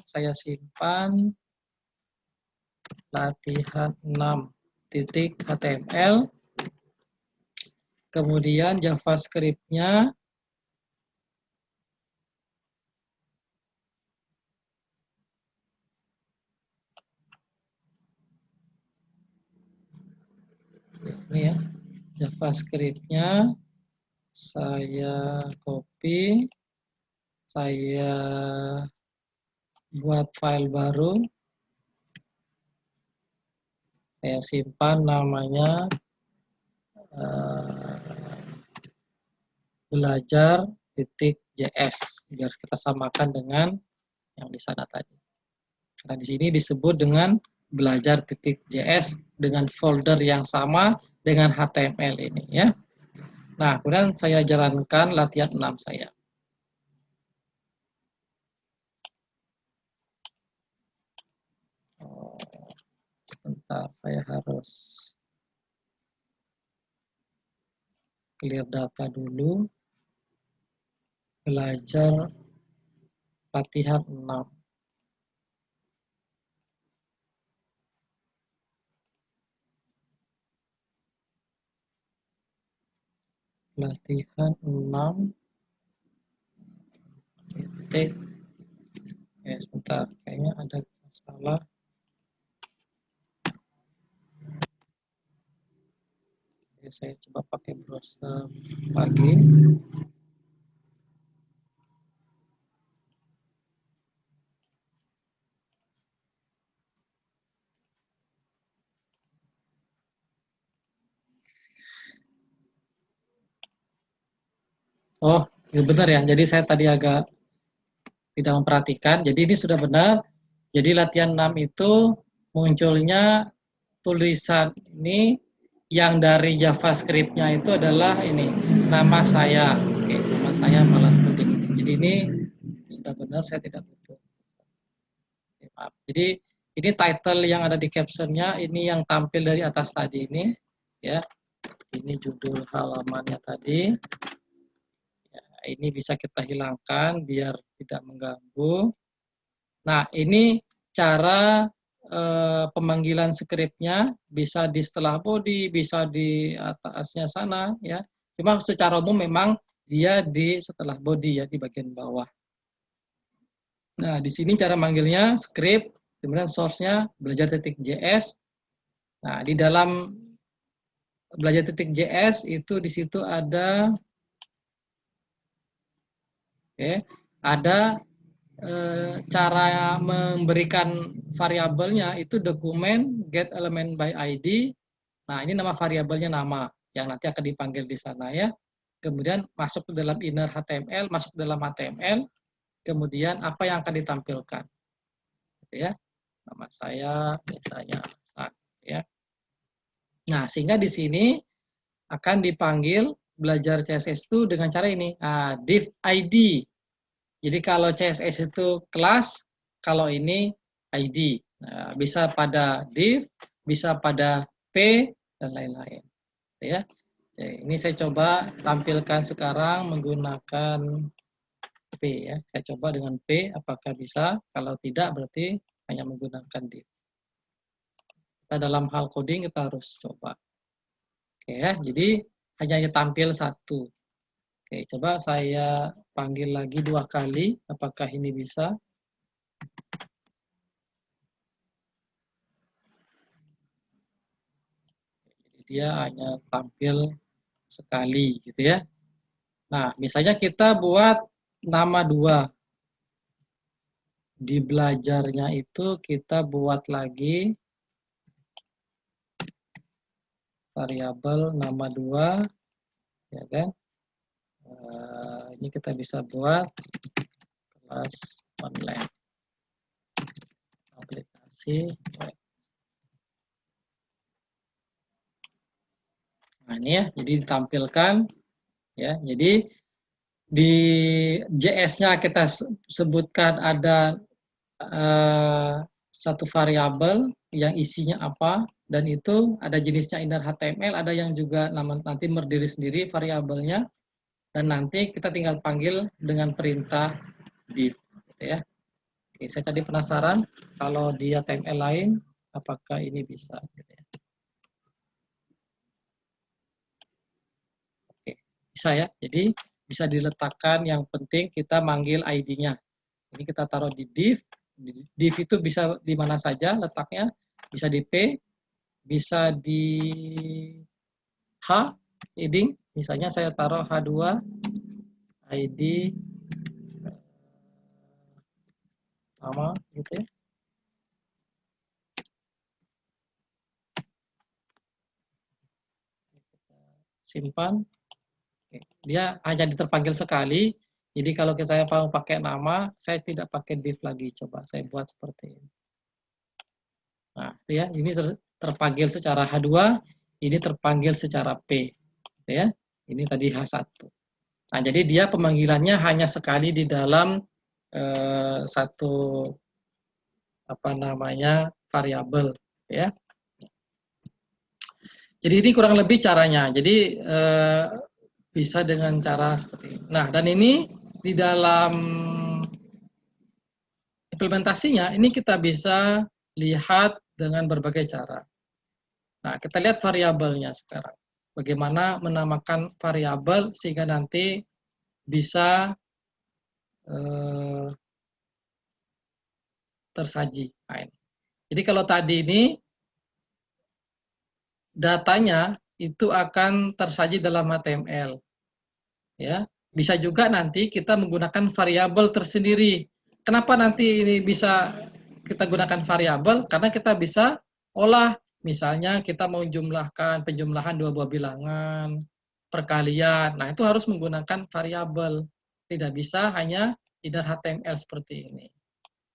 saya simpan latihan 6.html, kemudian JavaScript-nya ini ya, JavaScript-nya saya copy, saya buat file baru, saya simpan namanya belajar.js biar kita samakan dengan yang di sana tadi. Karena di sini disebut dengan belajar.js dengan folder yang sama dengan HTML ini ya. Nah, kemudian saya jalankan latihan 6 saya. Sebentar, saya harus clear data dulu. Belajar latihan 6. Latihan 6. Titik. Ya, sebentar, kayaknya ada masalah. Oke, saya coba pakai browser lagi. Oh, ya benar ya. Jadi saya tadi agak tidak memperhatikan. Jadi ini sudah benar. Jadi latihan 6 itu munculnya tulisan ini yang dari JavaScript-nya itu adalah ini, nama saya. Oke, nama saya malas coding. Jadi ini sudah benar, saya tidak butuh. Oke, maaf. Jadi ini title yang ada di caption-nya, ini yang tampil dari atas tadi ini, ya. Ini judul halamannya tadi. Ya, ini bisa kita hilangkan biar tidak mengganggu. Nah, ini cara pemanggilan skripnya bisa di setelah body, bisa di atasnya sana ya. Cuma secara umum memang dia di setelah body ya di bagian bawah. Nah, di sini cara manggilnya script, kemudian source-nya belajar.js. Nah, di dalam belajar.js itu di situ ada ada cara memberikan variabelnya itu dokumen get element by ID. Nah, ini nama variabelnya nama yang nanti akan dipanggil di sana ya. Kemudian masuk ke dalam inner HTML, masuk ke dalam HTML, kemudian apa yang akan ditampilkan. Gitu ya. Nama saya misalnya ya. Nah, sehingga di sini akan dipanggil belajar CSS itu dengan cara ini. Nah, div ID. Jadi kalau CSS itu kelas, kalau ini ID. Nah, bisa pada div, bisa pada P, dan lain-lain. Ya. Ini saya coba tampilkan sekarang menggunakan P ya. Saya coba dengan P, apakah bisa? Kalau tidak berarti hanya menggunakan div. Kita dalam hal coding kita harus coba. Oke ya, jadi hanya tampil satu. Oke, coba saya panggil lagi 2 kali, apakah ini bisa? dia hanya tampil sekali gitu ya. Nah, misalnya kita buat nama 2. Di belajarnya itu kita buat lagi variabel nama 2, ya kan? Ini kita bisa buat kelas online aplikasi web. Nah, ini ya, jadi ditampilkan ya. Jadi di JS-nya kita sebutkan ada satu variabel yang isinya apa, dan itu ada jenisnya inner HTML, ada yang juga nanti berdiri sendiri variabelnya, dan nanti kita tinggal panggil dengan perintah div, gitu ya. Oke, saya tadi penasaran kalau di HTML lain apakah ini bisa, gitu ya. Oke, bisa ya. Jadi bisa diletakkan, yang penting kita manggil ID-nya. Ini kita taruh di div. Div itu bisa di mana saja letaknya, bisa di P, bisa di H, heading. Misalnya saya taruh H2, ID, nama, gitu ya. Simpan. Dia hanya terpanggil sekali. Jadi kalau saya mau pakai nama, saya tidak pakai div lagi. Coba saya buat seperti ini. Nah, ya, ini terpanggil secara H2, ini terpanggil secara P, ya. Ini tadi H1. Nah, jadi dia pemanggilannya hanya sekali di dalam satu variabel, ya. Jadi ini kurang lebih caranya. Jadi bisa dengan cara seperti ini. Nah, dan ini di dalam implementasinya ini kita bisa lihat dengan berbagai cara. Nah, kita lihat variabelnya sekarang. Bagaimana menamakan variabel sehingga nanti bisa tersaji. Nah, ini. Jadi kalau tadi ini datanya itu akan tersaji dalam HTML. Ya, bisa juga nanti kita menggunakan variabel tersendiri. Kenapa nanti ini bisa kita gunakan variabel? Karena kita bisa olah. Misalnya kita mau jumlahkan penjumlahan dua buah bilangan, perkalian. Nah, itu harus menggunakan variabel. Tidak bisa hanya inner HTML seperti ini.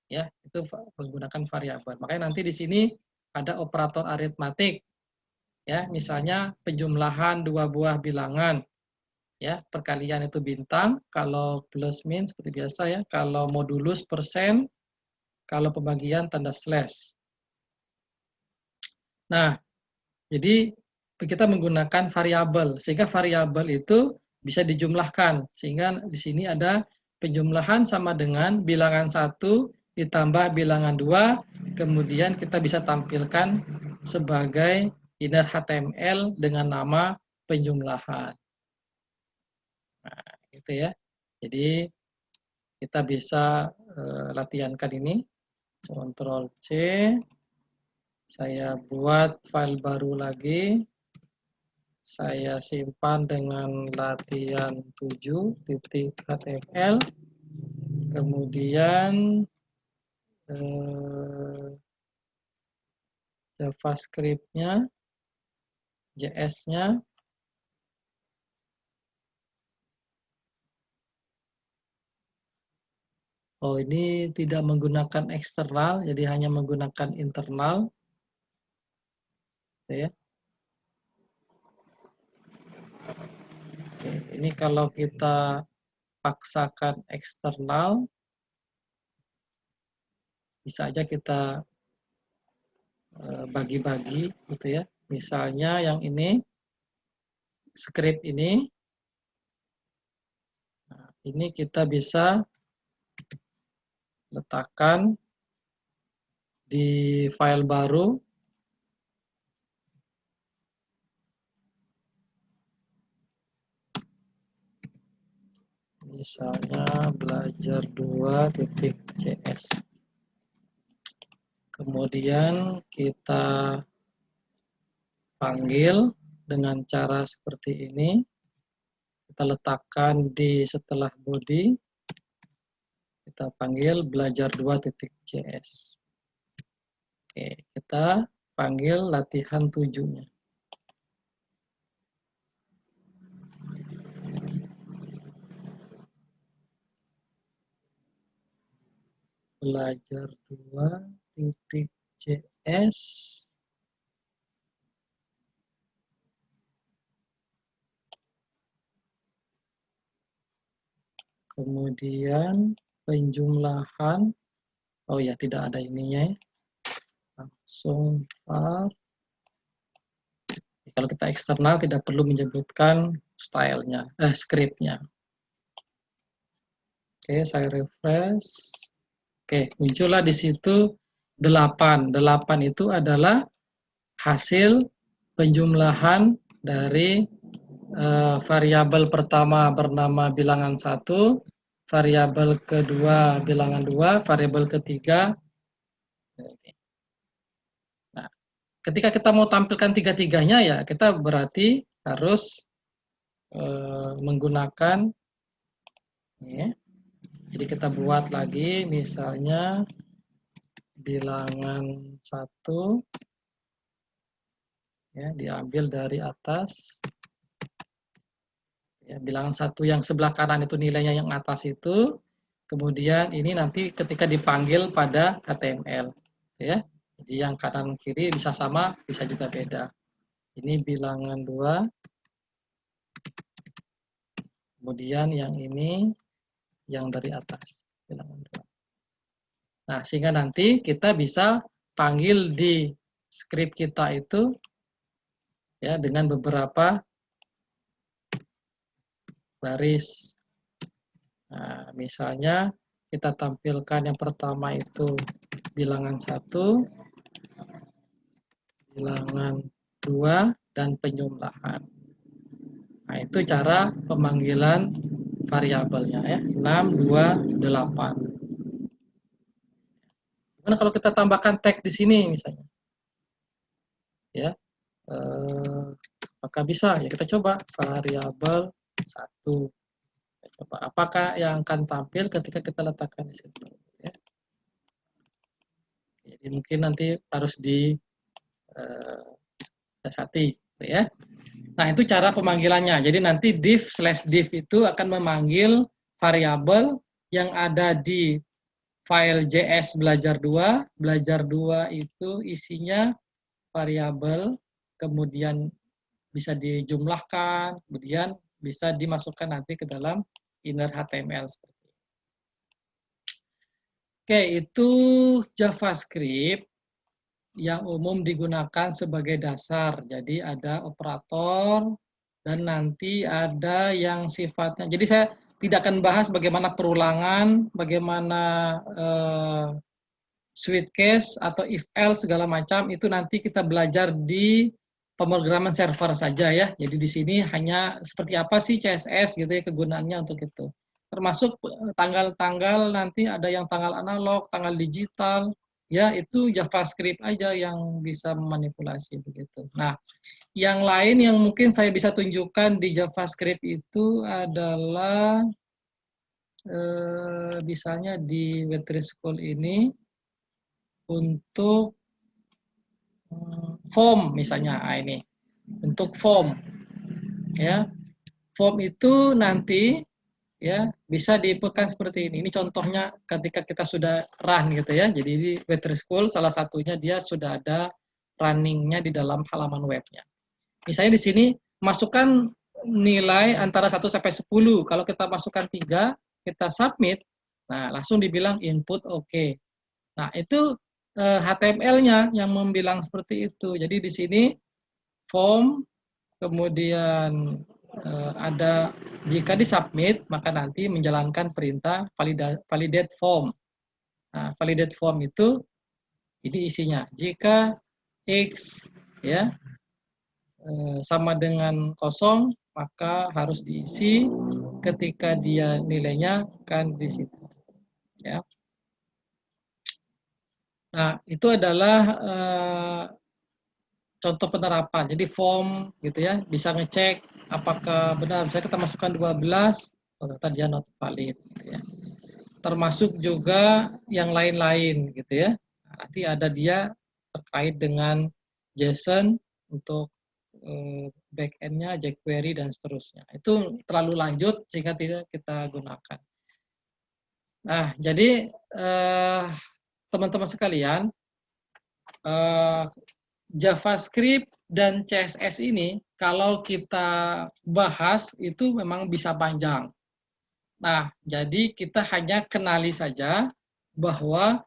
Ya, itu menggunakan variabel. Makanya nanti di sini ada operator aritmatik. Ya, misalnya penjumlahan dua buah bilangan. Ya, perkalian itu bintang, kalau plus min seperti biasa ya, kalau modulus persen, kalau pembagian tanda slash. Nah, jadi kita menggunakan variabel, sehingga variabel itu bisa dijumlahkan, sehingga di sini ada penjumlahan sama dengan bilangan 1 ditambah bilangan 2, kemudian kita bisa tampilkan sebagai inner HTML dengan nama penjumlahan. Nah, gitu ya. Jadi kita bisa latihankan ini. Ctrl C. Saya buat file baru lagi. Saya simpan dengan latihan 7.html. Kemudian JavaScript-nya, JS-nya. Oh, ini tidak menggunakan eksternal, jadi hanya menggunakan internal. Ya. Oke, ini kalau kita paksakan eksternal, bisa aja kita bagi-bagi gitu ya. Misalnya yang ini, script ini, nah, ini kita bisa letakkan di file baru. Misalnya belajar2.js. Kemudian kita panggil dengan cara seperti ini. Kita letakkan di setelah body, kita panggil belajar2.js. Oke, kita panggil latihan 7-nya. Belajar2.js. Kemudian penjumlahan, oh ya tidak ada ininya ya. Langsung var. Kalau kita eksternal tidak perlu menyebutkan stylenya, scriptnya. Oke, saya refresh. Oke, muncullah di situ 8. 8 itu adalah hasil penjumlahan dari variabel pertama bernama bilangan 1, variabel kedua bilangan 2, variabel ketiga. Nah, ketika kita mau tampilkan tiga-tiganya ya kita berarti harus menggunakan ya. Jadi kita buat lagi misalnya bilangan 1 ya, diambil dari atas. Ya, bilangan 1 yang sebelah kanan itu nilainya yang atas itu. Kemudian ini nanti ketika dipanggil pada HTML ya. Jadi yang kanan kiri bisa sama, bisa juga beda. Ini bilangan 2. Kemudian yang ini yang dari atas, bilangan 2. Nah, sehingga nanti kita bisa panggil di script kita itu ya dengan beberapa baris. Nah, misalnya kita tampilkan yang pertama itu bilangan 1, bilangan 2, dan penjumlahan. Nah, itu cara pemanggilan variabelnya ya, 6, 2, 8. Gimana kalau kita tambahkan tag di sini misalnya? Ya, apakah bisa? Ya kita coba variabel 1. Coba apakah yang akan tampil ketika kita letakkan di situ ya. Jadi mungkin nanti harus di siasati ya. Nah, itu cara pemanggilannya. Jadi nanti div/div itu akan memanggil variabel yang ada di file JS belajar2. Belajar2 itu isinya variabel, kemudian bisa dijumlahkan, kemudian bisa dimasukkan nanti ke dalam inner HTML. Oke, itu JavaScript yang umum digunakan sebagai dasar. Jadi ada operator dan nanti ada yang sifatnya. Jadi saya tidak akan bahas bagaimana perulangan, bagaimana switch case atau if else segala macam itu nanti kita belajar di pemrograman server saja ya. Jadi di sini hanya seperti apa sih CSS gitu ya kegunaannya untuk itu. Termasuk tanggal-tanggal nanti ada yang tanggal analog, tanggal digital, ya itu JavaScript aja yang bisa memanipulasi begitu. Nah, yang lain yang mungkin saya bisa tunjukkan di JavaScript itu adalah misalnya di Web3 School ini untuk form misalnya. Nah, ini untuk form ya. Form itu nanti ya bisa diinputkan seperti ini. Ini contohnya ketika kita sudah run gitu ya. Jadi di Web3 School salah satunya dia sudah ada runningnya di dalam halaman webnya. Misalnya di sini masukkan nilai antara 1 sampai 10. Kalau kita masukkan 3, kita submit, nah langsung dibilang input oke. Nah, itu HTML-nya yang membilang seperti itu. Jadi di sini form, kemudian ada jika disubmit, maka nanti menjalankan perintah validate form. Nah, validate form itu ini isinya. Jika X ya sama dengan 0, maka harus diisi ketika dia nilainya kan di situ. Ya. Nah, itu adalah contoh penerapan. Jadi form gitu ya, bisa ngecek apakah benar. Misalnya kita masukkan 12, ternyata dia not valid gitu ya. Termasuk juga yang lain-lain gitu ya. Nah, nanti ada dia terkait dengan JSON untuk back-end-nya, jQuery dan seterusnya. Itu terlalu lanjut sehingga tidak kita gunakan. Nah, jadi teman-teman sekalian, JavaScript dan CSS ini kalau kita bahas itu memang bisa panjang. Nah, jadi kita hanya kenali saja bahwa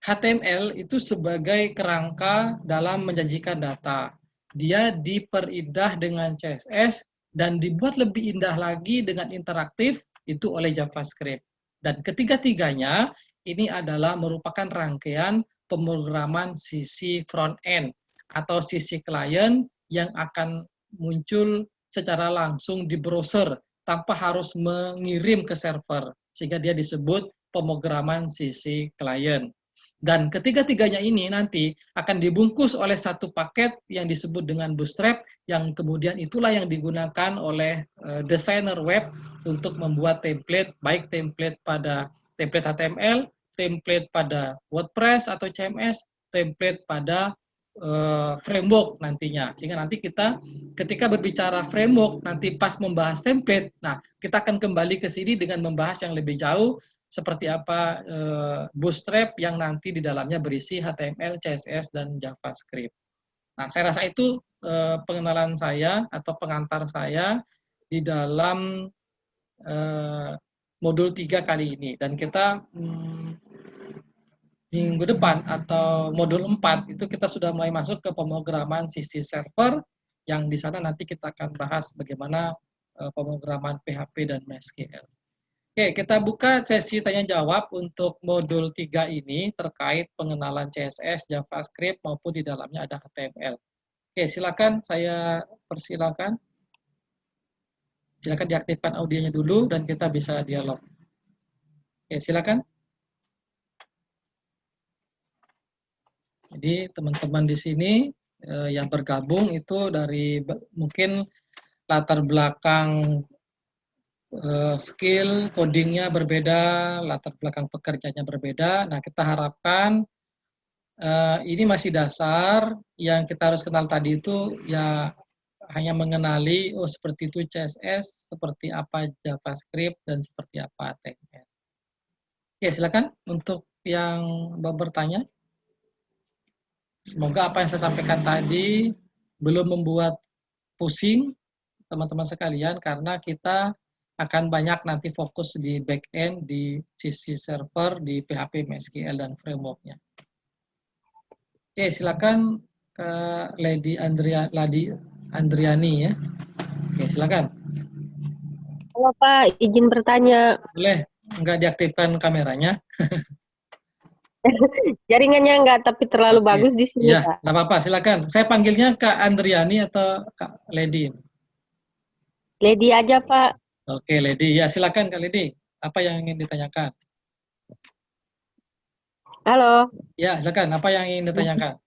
HTML itu sebagai kerangka dalam menjanjikan data. Dia diperindah dengan CSS dan dibuat lebih indah lagi dengan interaktif itu oleh JavaScript. Dan ketiga-tiganya ini adalah merupakan rangkaian pemrograman sisi front end atau sisi klien yang akan muncul secara langsung di browser tanpa harus mengirim ke server, sehingga dia disebut pemrograman sisi klien. Dan ketiga-tiganya ini nanti akan dibungkus oleh satu paket yang disebut dengan Bootstrap, yang kemudian itulah yang digunakan oleh desainer web untuk membuat template, baik template pada template HTML, template pada WordPress atau CMS, template pada framework nantinya. Sehingga nanti kita ketika berbicara framework, nanti pas membahas template, nah kita akan kembali ke sini dengan membahas yang lebih jauh seperti apa Bootstrap yang nanti di dalamnya berisi HTML, CSS, dan JavaScript. Nah, saya rasa itu pengenalan saya atau pengantar saya di dalam modul 3 kali ini. Dan kita minggu depan atau modul 4 itu kita sudah mulai masuk ke pemrograman sisi server yang di sana nanti kita akan bahas bagaimana pemrograman PHP dan MySQL. Oke, kita buka sesi tanya-jawab untuk modul 3 ini terkait pengenalan CSS, JavaScript, maupun di dalamnya ada HTML. Oke, silakan saya persilakan. Silakan diaktifkan audionya dulu dan kita bisa dialog. Oke, silakan. Jadi teman-teman di sini yang bergabung itu dari mungkin latar belakang skill codingnya berbeda, latar belakang pekerjaannya berbeda. Nah, kita harapkan ini masih dasar, yang kita harus kenal tadi itu ya hanya mengenali oh seperti itu CSS, seperti apa JavaScript, dan seperti apa HTML. Oke, silakan untuk yang mau bertanya. Semoga apa yang saya sampaikan tadi belum membuat pusing teman-teman sekalian, karena kita akan banyak nanti fokus di back-end, di sisi server, di PHP, MySQL, dan framework-nya. Oke, silakan Kak Lady Andriani ya. Oke, silakan. Halo Pak, izin bertanya. Boleh, nggak diaktifkan kameranya? Jaringannya nggak, tapi terlalu bagus di sini Iya, Pak. nggak apa-apa, silakan. Saya panggilnya Kak Andriani atau Kak Lady? Lady aja Pak. Oke, Lady. Ya, silakan Kak Lady. Apa yang ingin ditanyakan? Halo. Ya, silakan. Apa yang ingin ditanyakan?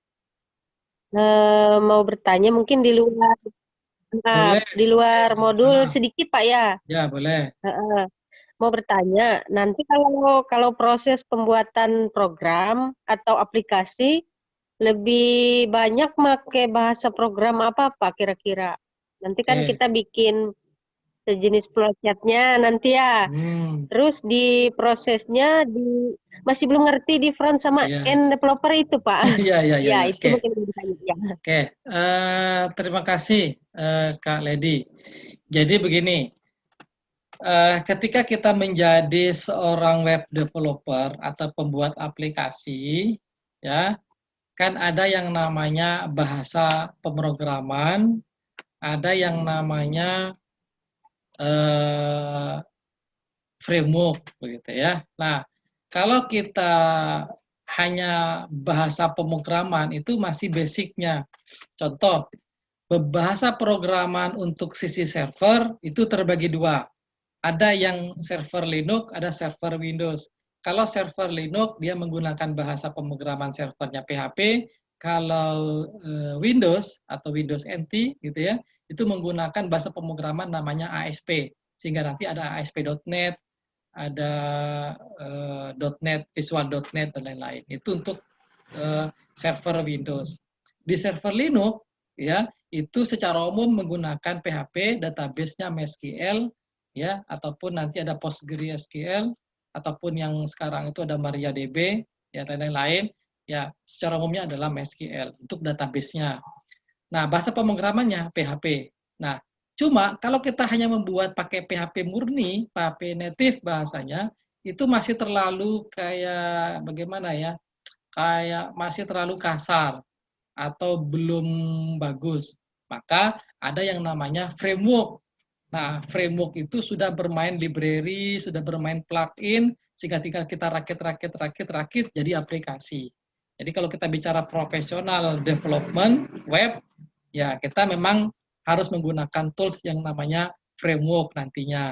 Mau bertanya mungkin Boleh. di luar modul sedikit Pak ya. Ya, boleh. Mau bertanya, nanti kalau proses pembuatan program atau aplikasi lebih banyak pakai bahasa program apa Pak kira-kira? Nanti kan Oke. kita bikin sejenis flowchart-nya nanti ya. Terus di prosesnya masih belum ngerti di front sama end developer itu Pak. Iya, iya, iya. Ya, Ya. itu Oke. mungkin ditanya. Ya. Oke. Terima kasih Kak Lady. Jadi begini, ketika kita menjadi seorang web developer atau pembuat aplikasi, ya, kan ada yang namanya bahasa pemrograman, ada yang namanya framework, begitu ya. Nah, kalau kita hanya bahasa pemrograman itu masih basicnya. Contoh, bahasa programan untuk sisi server itu terbagi dua. Ada yang server Linux, ada server Windows. Kalau server Linux, dia menggunakan bahasa pemrograman servernya PHP. Kalau Windows atau Windows NT gitu ya, itu menggunakan bahasa pemrograman namanya ASP, sehingga nanti ada ASP.NET, ada .NET, Visual.NET dan lain-lain. Itu untuk server Windows. Di server Linux ya, itu secara umum menggunakan PHP, database-nya MySQL ya, ataupun nanti ada PostgreSQL, ataupun yang sekarang itu ada MariaDB ya dan lain-lain. Ya, secara umumnya adalah MySQL untuk database-nya. Nah, bahasa pemrogramannya PHP. Nah, cuma kalau kita hanya membuat pakai PHP murni, PHP native bahasanya, itu masih terlalu kayak bagaimana ya? Kayak masih terlalu kasar atau belum bagus. Maka ada yang namanya framework. Nah, framework itu sudah bermain library, sudah bermain plugin, sehingga tinggal kita rakit jadi aplikasi. Jadi kalau kita bicara profesional development web, ya kita memang harus menggunakan tools yang namanya framework nantinya.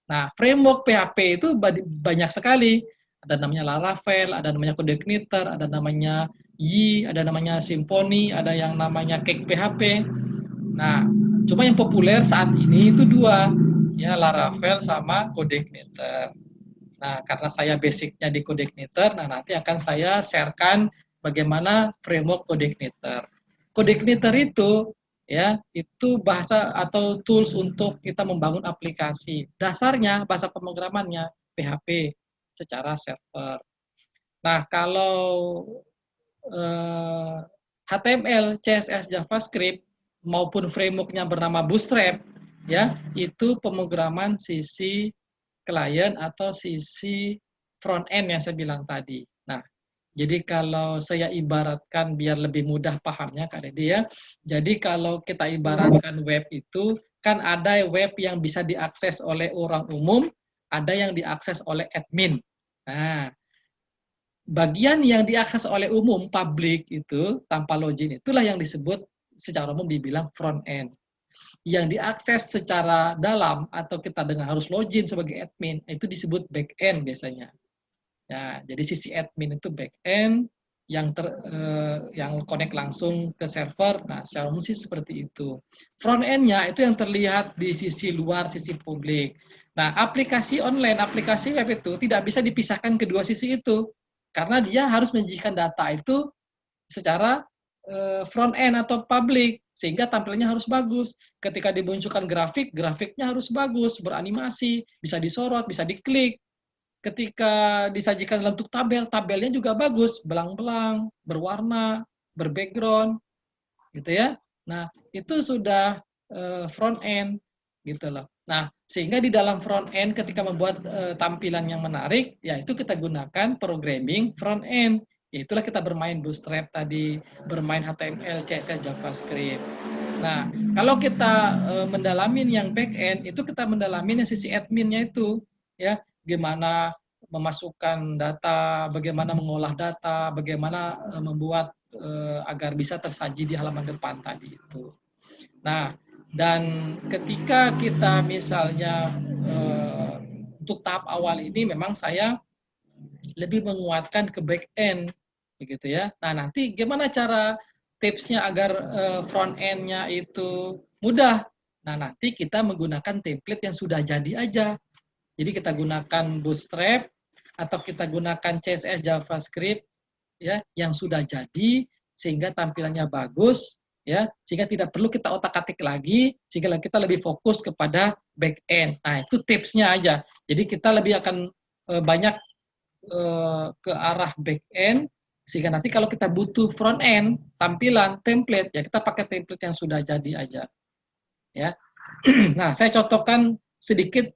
Nah, framework PHP itu banyak sekali. Ada namanya Laravel, ada namanya CodeIgniter, ada namanya Yi, ada namanya Symfony, ada yang namanya Cake PHP. Nah, cuma yang populer saat ini itu dua, ya Laravel sama CodeIgniter. Nah, karena saya basicnya di CodeIgniter, nah nanti akan saya sharekan bagaimana framework CodeIgniter. CodeIgniter itu ya itu bahasa atau tools untuk kita membangun aplikasi. Dasarnya bahasa pemrogramannya PHP secara server. Nah, kalau HTML, CSS, JavaScript maupun frameworknya bernama Bootstrap, ya itu pemrograman sisi klien atau sisi front end yang saya bilang tadi. Nah, jadi kalau saya ibaratkan biar lebih mudah pahamnya Kak Dedi ya. Jadi kalau kita ibaratkan web itu kan ada web yang bisa diakses oleh orang umum, ada yang diakses oleh admin. Nah, bagian yang diakses oleh umum, publik itu tanpa login itulah yang disebut secara umum dibilang front end. Yang diakses secara dalam atau kita dengan harus login sebagai admin itu disebut back end biasanya. Ya, jadi sisi admin itu back end yang connect langsung ke server. Nah, secara umum sih seperti itu. Front end-nya itu yang terlihat di sisi luar, sisi publik. Nah, aplikasi online, aplikasi web itu tidak bisa dipisahkan kedua sisi itu. Karena dia harus menyajikan data itu secara front end atau public sehingga tampilannya harus bagus. Ketika dimunculkan grafik, grafiknya harus bagus, beranimasi, bisa disorot, bisa diklik. Ketika disajikan dalam bentuk tabel, tabelnya juga bagus, belang-belang, berwarna, berbackground, gitu ya. Nah, itu sudah front end, gitu loh. Nah, sehingga di dalam front end ketika membuat tampilan yang menarik, ya itu kita gunakan programming front end. Itulah kita bermain Bootstrap tadi, bermain HTML, CSS, JavaScript. Nah, kalau kita mendalamin yang back end, itu kita mendalamin yang sisi adminnya itu, ya, gimana memasukkan data, bagaimana mengolah data, bagaimana membuat agar bisa tersaji di halaman depan tadi itu. Nah, dan ketika kita misalnya untuk tahap awal ini memang saya lebih menguatkan ke back end begitu ya. Nah, nanti gimana cara tipsnya agar front end-nya itu mudah? Nah, nanti kita menggunakan template yang sudah jadi aja. Jadi kita gunakan Bootstrap atau kita gunakan CSS JavaScript ya yang sudah jadi sehingga tampilannya bagus ya sehingga tidak perlu kita otak-atik lagi sehingga kita lebih fokus kepada back end. Nah, itu tipsnya aja. Jadi kita lebih akan banyak ke arah back end sehingga nanti kalau kita butuh front end tampilan template ya kita pakai template yang sudah jadi aja ya. Nah, saya contohkan sedikit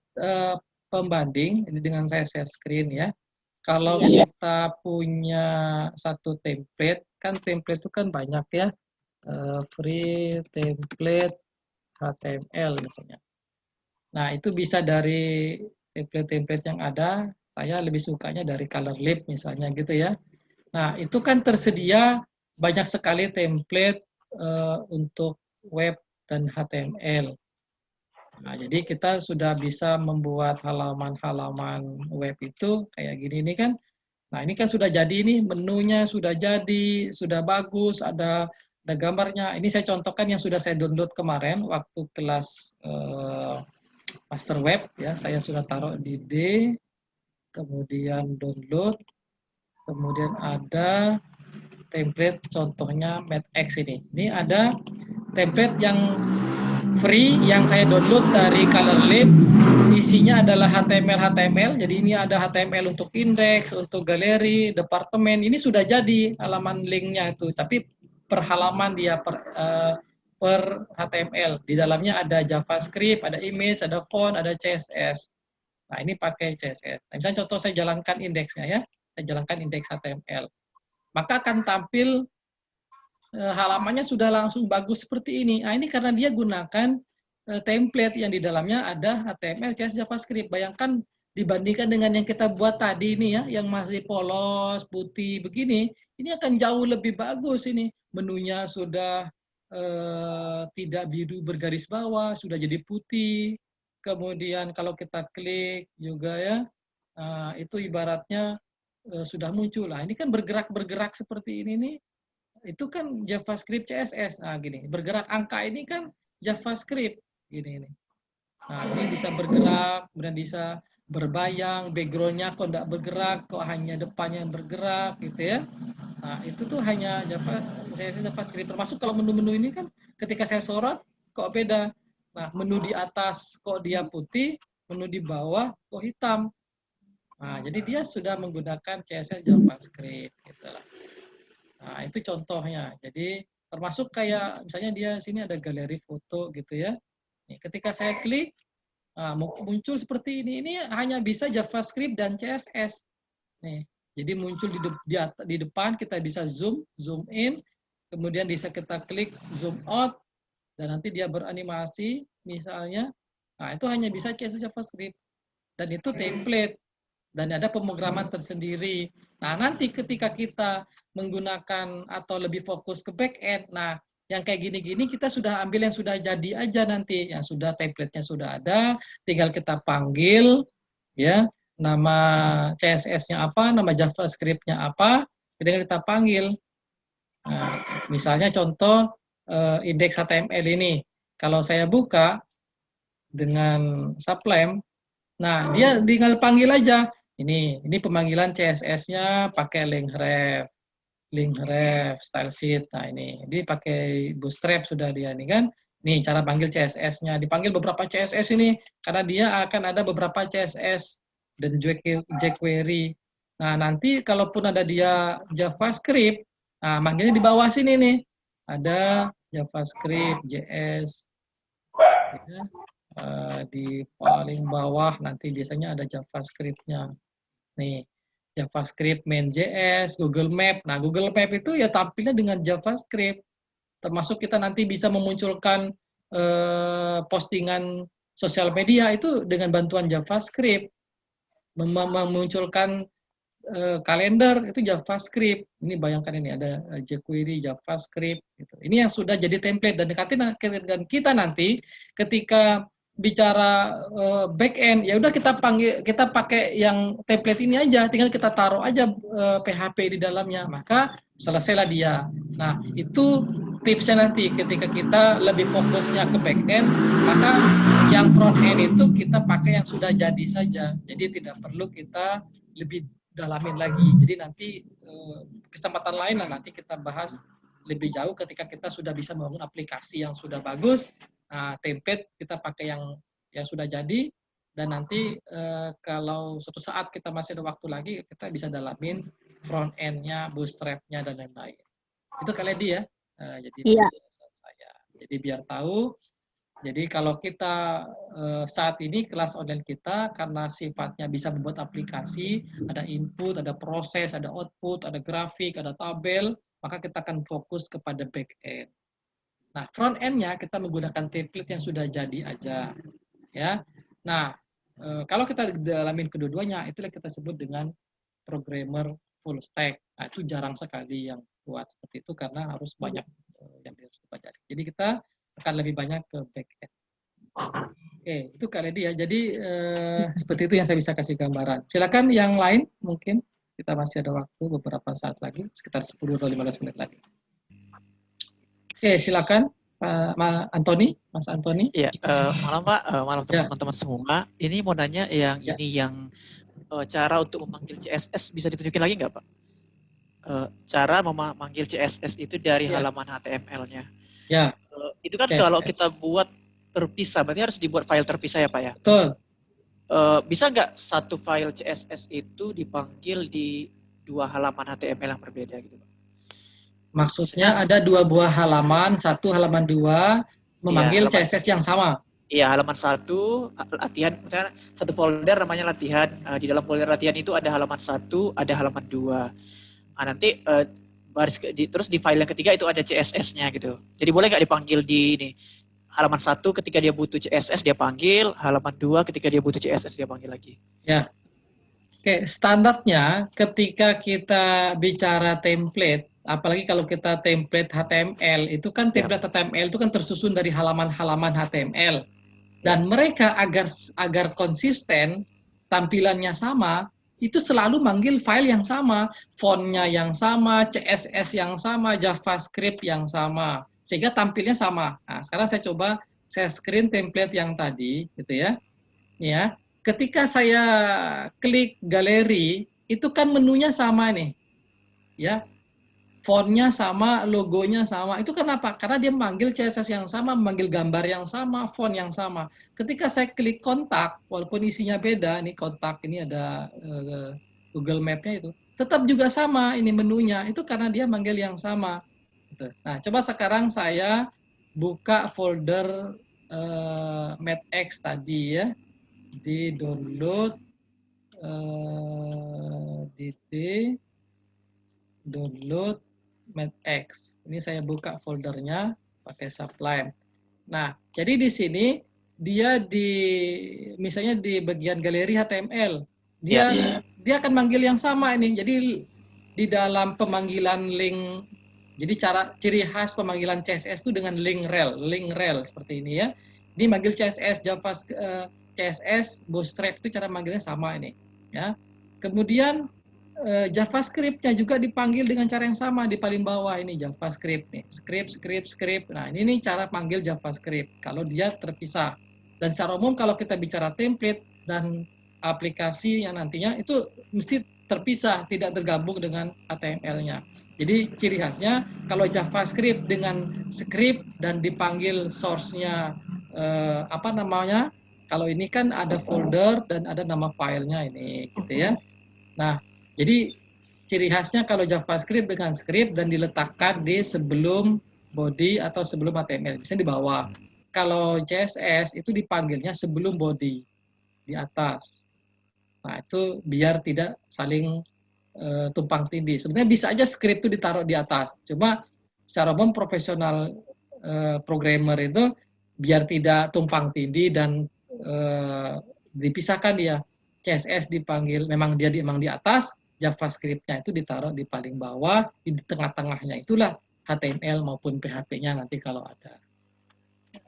pembanding ini dengan saya share screen ya. Kalau kita punya satu template, kan template itu kan banyak ya, free template HTML misalnya. Nah, itu bisa dari template-template yang ada, saya lebih sukanya dari Colorlib misalnya gitu ya. Nah, itu kan tersedia banyak sekali template untuk web dan HTML. Nah, jadi kita sudah bisa membuat halaman-halaman web itu kayak gini nih kan. Nah, ini kan sudah jadi nih, menunya sudah jadi, sudah bagus, ada gambarnya. Ini saya contohkan yang sudah saya download kemarin waktu kelas master web ya. Saya sudah taruh di D, kemudian download, kemudian ada template contohnya MathX ini. Ini ada template yang free yang saya download dari ColorLab. Isinya adalah HTML. Jadi ini ada HTML untuk indeks, untuk galeri, departemen. Ini sudah jadi halaman linknya itu. Tapi per halaman dia per HTML. Di dalamnya ada JavaScript, ada image, ada font, ada CSS. Nah, ini pakai CSS. Nah, misalnya contoh saya jalankan indeksnya ya. Saya jalankan indeks HTML. Maka akan tampil halamannya sudah langsung bagus seperti ini. Nah, ini karena dia gunakan template yang di dalamnya ada HTML, CSS, JavaScript. Bayangkan dibandingkan dengan yang kita buat tadi ini ya, yang masih polos, putih begini, ini akan jauh lebih bagus ini. Menunya sudah tidak biru bergaris bawah, sudah jadi putih. Kemudian kalau kita klik juga ya, itu ibaratnya sudah muncul. Nah, ini kan bergerak-bergerak seperti ini nih, itu kan JavaScript CSS. Nah, gini, bergerak angka ini kan JavaScript gini ini. Nah, ini bisa bergerak, kemudian bisa berbayang, background-nya kok enggak bergerak, kok hanya depannya yang bergerak gitu ya. Nah, itu tuh hanya JavaScript. Termasuk kalau menu-menu ini kan ketika saya sorot kok beda. Nah, menu di atas kok dia putih, menu di bawah kok hitam. Nah, jadi dia sudah menggunakan CSS JavaScript gitu lah. Nah, itu contohnya. Jadi termasuk kayak misalnya dia sini ada galeri foto gitu ya. Nih, ketika saya klik, muncul seperti ini. Ini hanya bisa JavaScript dan CSS. Nih, jadi muncul di depan kita bisa zoom in, kemudian bisa kita klik zoom out, dan nanti dia beranimasi misalnya. Nah, itu hanya bisa CSS JavaScript. Dan itu template. Dan ada pemrograman tersendiri. Nah, nanti ketika kita menggunakan atau lebih fokus ke back end, nah, yang kayak gini-gini kita sudah ambil yang sudah jadi aja nanti, yang sudah template-nya sudah ada, tinggal kita panggil, ya, nama CSS-nya apa, nama JavaScript-nya apa, tinggal kita panggil. Nah, misalnya contoh indeks HTML ini, kalau saya buka dengan Sublime, nah dia tinggal panggil aja. Ini pemanggilan CSS-nya pakai link ref, style sheet. Nah ini pakai Bootstrap sudah dia nih kan. Nih cara panggil CSS-nya. Dipanggil beberapa CSS ini karena dia akan ada beberapa CSS dan jQuery. Nah nanti kalaupun ada dia JavaScript, nah manggilnya di bawah sini nih. Ada JavaScript, JS. Ya. Di paling bawah nanti biasanya ada JavaScript-nya. Nih, JavaScript main.js, Google Map. Nah, Google Map itu ya tampilnya dengan JavaScript. Termasuk kita nanti bisa memunculkan postingan sosial media itu dengan bantuan JavaScript. Memunculkan kalender itu JavaScript. Ini bayangkan ini ada jQuery, JavaScript. Gitu. Ini yang sudah jadi template dan kita nanti ketika bicara back end, ya udah kita pakai yang template ini aja, tinggal kita taruh aja PHP di dalamnya, maka selesailah dia. Nah itu tipsnya nanti ketika kita lebih fokusnya ke back end, maka yang front end itu kita pakai yang sudah jadi saja, jadi tidak perlu kita lebih dalamin lagi. Jadi nanti kesempatan lain lah nanti kita bahas lebih jauh ketika kita sudah bisa membangun aplikasi yang sudah bagus. Nah, template kita pakai yang sudah jadi, dan nanti kalau suatu saat kita masih ada waktu lagi, kita bisa dalamin front end-nya, bootstrap-nya, dan lain-lain. Itu kali dia. Jadi penjelasan saya. Jadi biar tahu. Jadi kalau kita saat ini kelas online kita karena sifatnya bisa membuat aplikasi, ada input, ada proses, ada output, ada grafik, ada tabel, maka kita akan fokus kepada back end. Nah, front end-nya kita menggunakan template yang sudah jadi aja, ya. Nah, kalau kita dalamin kedua-duanya, itulah kita sebut dengan programmer full stack. Nah, itu jarang sekali yang buat seperti itu karena harus banyak yang harus dipelajari. Jadi kita akan lebih banyak ke back end. Oke, itu Kak Ledi ya. Jadi seperti itu yang saya bisa kasih gambaran. Silakan yang lain mungkin kita masih ada waktu beberapa saat lagi, sekitar 10 atau 15 menit lagi. Oke, silakan Pak Antoni, Mas Antoni. Iya, malam Pak, malam Ya. teman-teman semua. Ini mau nanya yang Ya. ini yang cara untuk memanggil CSS bisa ditunjukin lagi nggak Pak? Cara memanggil CSS itu dari Ya. halaman HTML-nya. Ya. Itu kan CSS. kalau kita buat terpisah, berarti harus dibuat file terpisah ya Pak ya? Betul. Bisa nggak satu file CSS itu dipanggil di 2 halaman HTML yang berbeda gitu Pak? Maksudnya ada 2 buah halaman, 1 halaman 2 memanggil CSS yang sama. Iya, halaman 1 latihan, misalnya satu folder namanya latihan. Di dalam folder latihan itu ada halaman 1, ada halaman 2. Nah, nanti terus di file yang ketiga itu ada CSS-nya gitu. Jadi boleh nggak dipanggil di ini? Halaman 1 ketika dia butuh CSS dia panggil, halaman 2 ketika dia butuh CSS dia panggil lagi. Ya. Oke, standarnya ketika kita bicara template, apalagi kalau kita template HTML, itu kan template HTML itu kan tersusun dari halaman-halaman HTML. Dan mereka agar konsisten, tampilannya sama, itu selalu manggil file yang sama, fontnya yang sama, CSS yang sama, JavaScript yang sama, sehingga tampilnya sama. Nah, sekarang saya screen template yang tadi, gitu ya. Ya, ketika saya klik galeri, itu kan menunya sama nih, ya. Fontnya sama, logonya sama. Itu kenapa? Karena dia memanggil CSS yang sama, memanggil gambar yang sama, font yang sama. Ketika saya klik kontak, walaupun isinya beda, ini kontak, ini ada Google Map-nya itu, tetap juga sama ini menunya. Itu karena dia manggil yang sama. Nah, coba sekarang saya buka folder MathX tadi ya, di download, download MathX. Ini saya buka foldernya pakai Sublime. Nah, jadi di sini dia misalnya di bagian galeri HTML, dia akan manggil yang sama ini. Jadi di dalam pemanggilan link, jadi ciri khas pemanggilan CSS itu dengan link rel seperti ini ya. Ini manggil CSS, CSS, Bootstrap itu cara manggilnya sama ini ya. Kemudian JavaScript-nya juga dipanggil dengan cara yang sama di paling bawah ini JavaScript nih, script. Nah, ini cara panggil JavaScript kalau dia terpisah. Dan secara umum kalau kita bicara template dan aplikasi yang nantinya itu mesti terpisah, tidak tergabung dengan HTML-nya. Jadi ciri khasnya kalau JavaScript dengan script dan dipanggil source-nya apa namanya? Kalau ini kan ada folder dan ada nama filenya ini gitu ya. Nah, jadi ciri khasnya kalau JavaScript dengan script dan diletakkan di sebelum body atau sebelum HTML, misalnya di bawah. Kalau CSS itu dipanggilnya sebelum body, di atas. Nah, itu biar tidak saling tumpang tindih. Sebenarnya bisa aja script itu ditaruh di atas. Cuma secara umum profesional programmer itu biar tidak tumpang tindih dan dipisahkan dia. CSS dipanggil, memang di atas, JavaScript-nya itu ditaruh di paling bawah, di tengah-tengahnya itulah HTML maupun PHP-nya nanti kalau ada.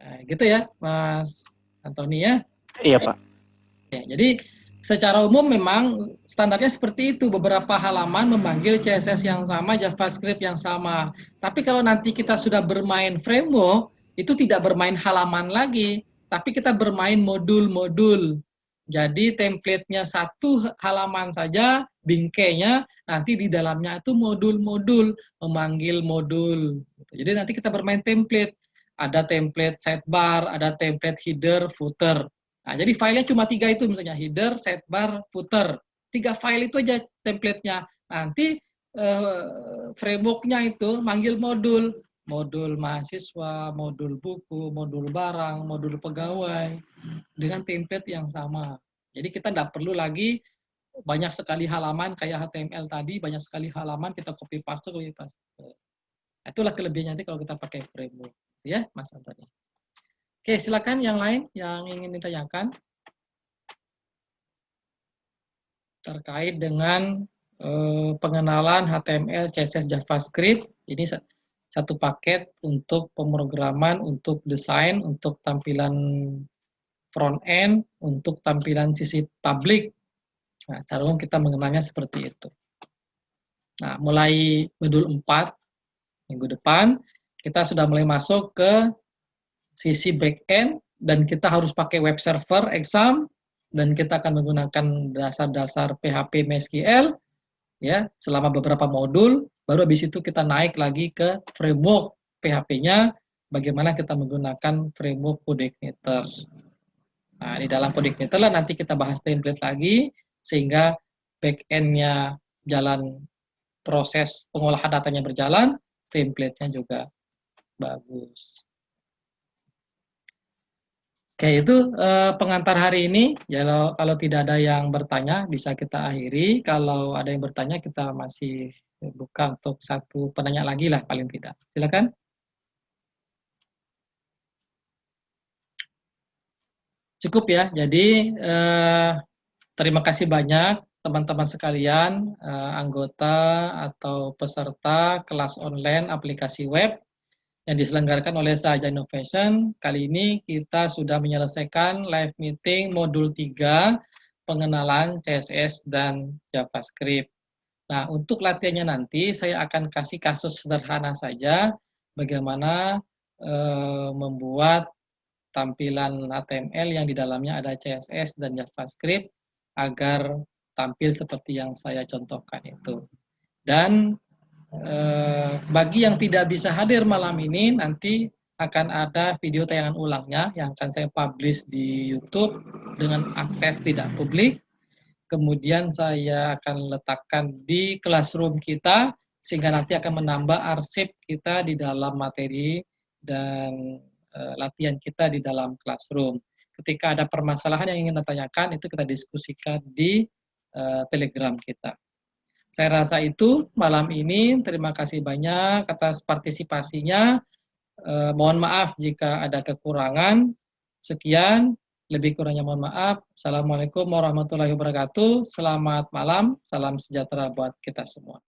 Nah, gitu ya, Mas Antoni ya. Iya, Pak. Ya, jadi secara umum memang standarnya seperti itu, beberapa halaman memanggil CSS yang sama, JavaScript yang sama. Tapi kalau nanti kita sudah bermain framework, itu tidak bermain halaman lagi, tapi kita bermain modul-modul. Jadi template-nya satu halaman saja, bingkainya, nanti di dalamnya itu modul-modul, memanggil modul. Jadi nanti kita bermain template. Ada template sidebar, ada template header, footer. Nah, jadi filenya cuma 3 itu, misalnya header, sidebar, footer. 3 file itu aja template-nya. Nanti framework-nya itu manggil modul. Modul mahasiswa, modul buku, modul barang, modul pegawai, dengan template yang sama. Jadi kita tidak perlu lagi banyak sekali halaman kayak HTML tadi, banyak sekali halaman kita copy paste. Itulah kelebihannya nanti kalau kita pakai framework. Ya, Mas Antoni. Oke, silakan yang lain yang ingin ditanyakan terkait dengan pengenalan HTML, CSS, JavaScript. Ini satu paket untuk pemrograman, untuk desain, untuk tampilan front end, untuk tampilan sisi publik. Nah, secara umum kita mengenalnya seperti itu. Nah, mulai modul 4 minggu depan, kita sudah mulai masuk ke sisi back-end, dan kita harus pakai web server exam, dan kita akan menggunakan dasar-dasar PHP MySQL, ya, selama beberapa modul, baru habis itu kita naik lagi ke framework PHP-nya, bagaimana kita menggunakan framework CodeIgniter. Nah, di dalam CodeIgniter lah nanti kita bahas template lagi, sehingga back-end-nya jalan, proses pengolahan datanya berjalan, template-nya juga bagus. Oke, itu pengantar hari ini. Ya, kalau tidak ada yang bertanya, bisa kita akhiri. Kalau ada yang bertanya, kita masih buka untuk satu penanya lagi lah, paling tidak. Silakan. Cukup ya. Jadi, terima kasih banyak teman-teman sekalian, anggota atau peserta kelas online aplikasi web yang diselenggarakan oleh Sahaja Innovation. Kali ini kita sudah menyelesaikan live meeting modul 3, pengenalan CSS dan JavaScript. Nah, untuk latihannya nanti saya akan kasih kasus sederhana saja, bagaimana membuat tampilan HTML yang di dalamnya ada CSS dan JavaScript agar tampil seperti yang saya contohkan itu. Dan bagi yang tidak bisa hadir malam ini, nanti akan ada video tayangan ulangnya yang akan saya publish di YouTube dengan akses tidak publik. Kemudian saya akan letakkan di classroom kita, sehingga nanti akan menambah arsip kita di dalam materi dan latihan kita di dalam classroom. Ketika ada permasalahan yang ingin ditanyakan, itu kita diskusikan di Telegram kita. Saya rasa itu malam ini. Terima kasih banyak atas partisipasinya. Mohon maaf jika ada kekurangan. Sekian, lebih kurangnya mohon maaf. Assalamualaikum warahmatullahi wabarakatuh. Selamat malam, salam sejahtera buat kita semua.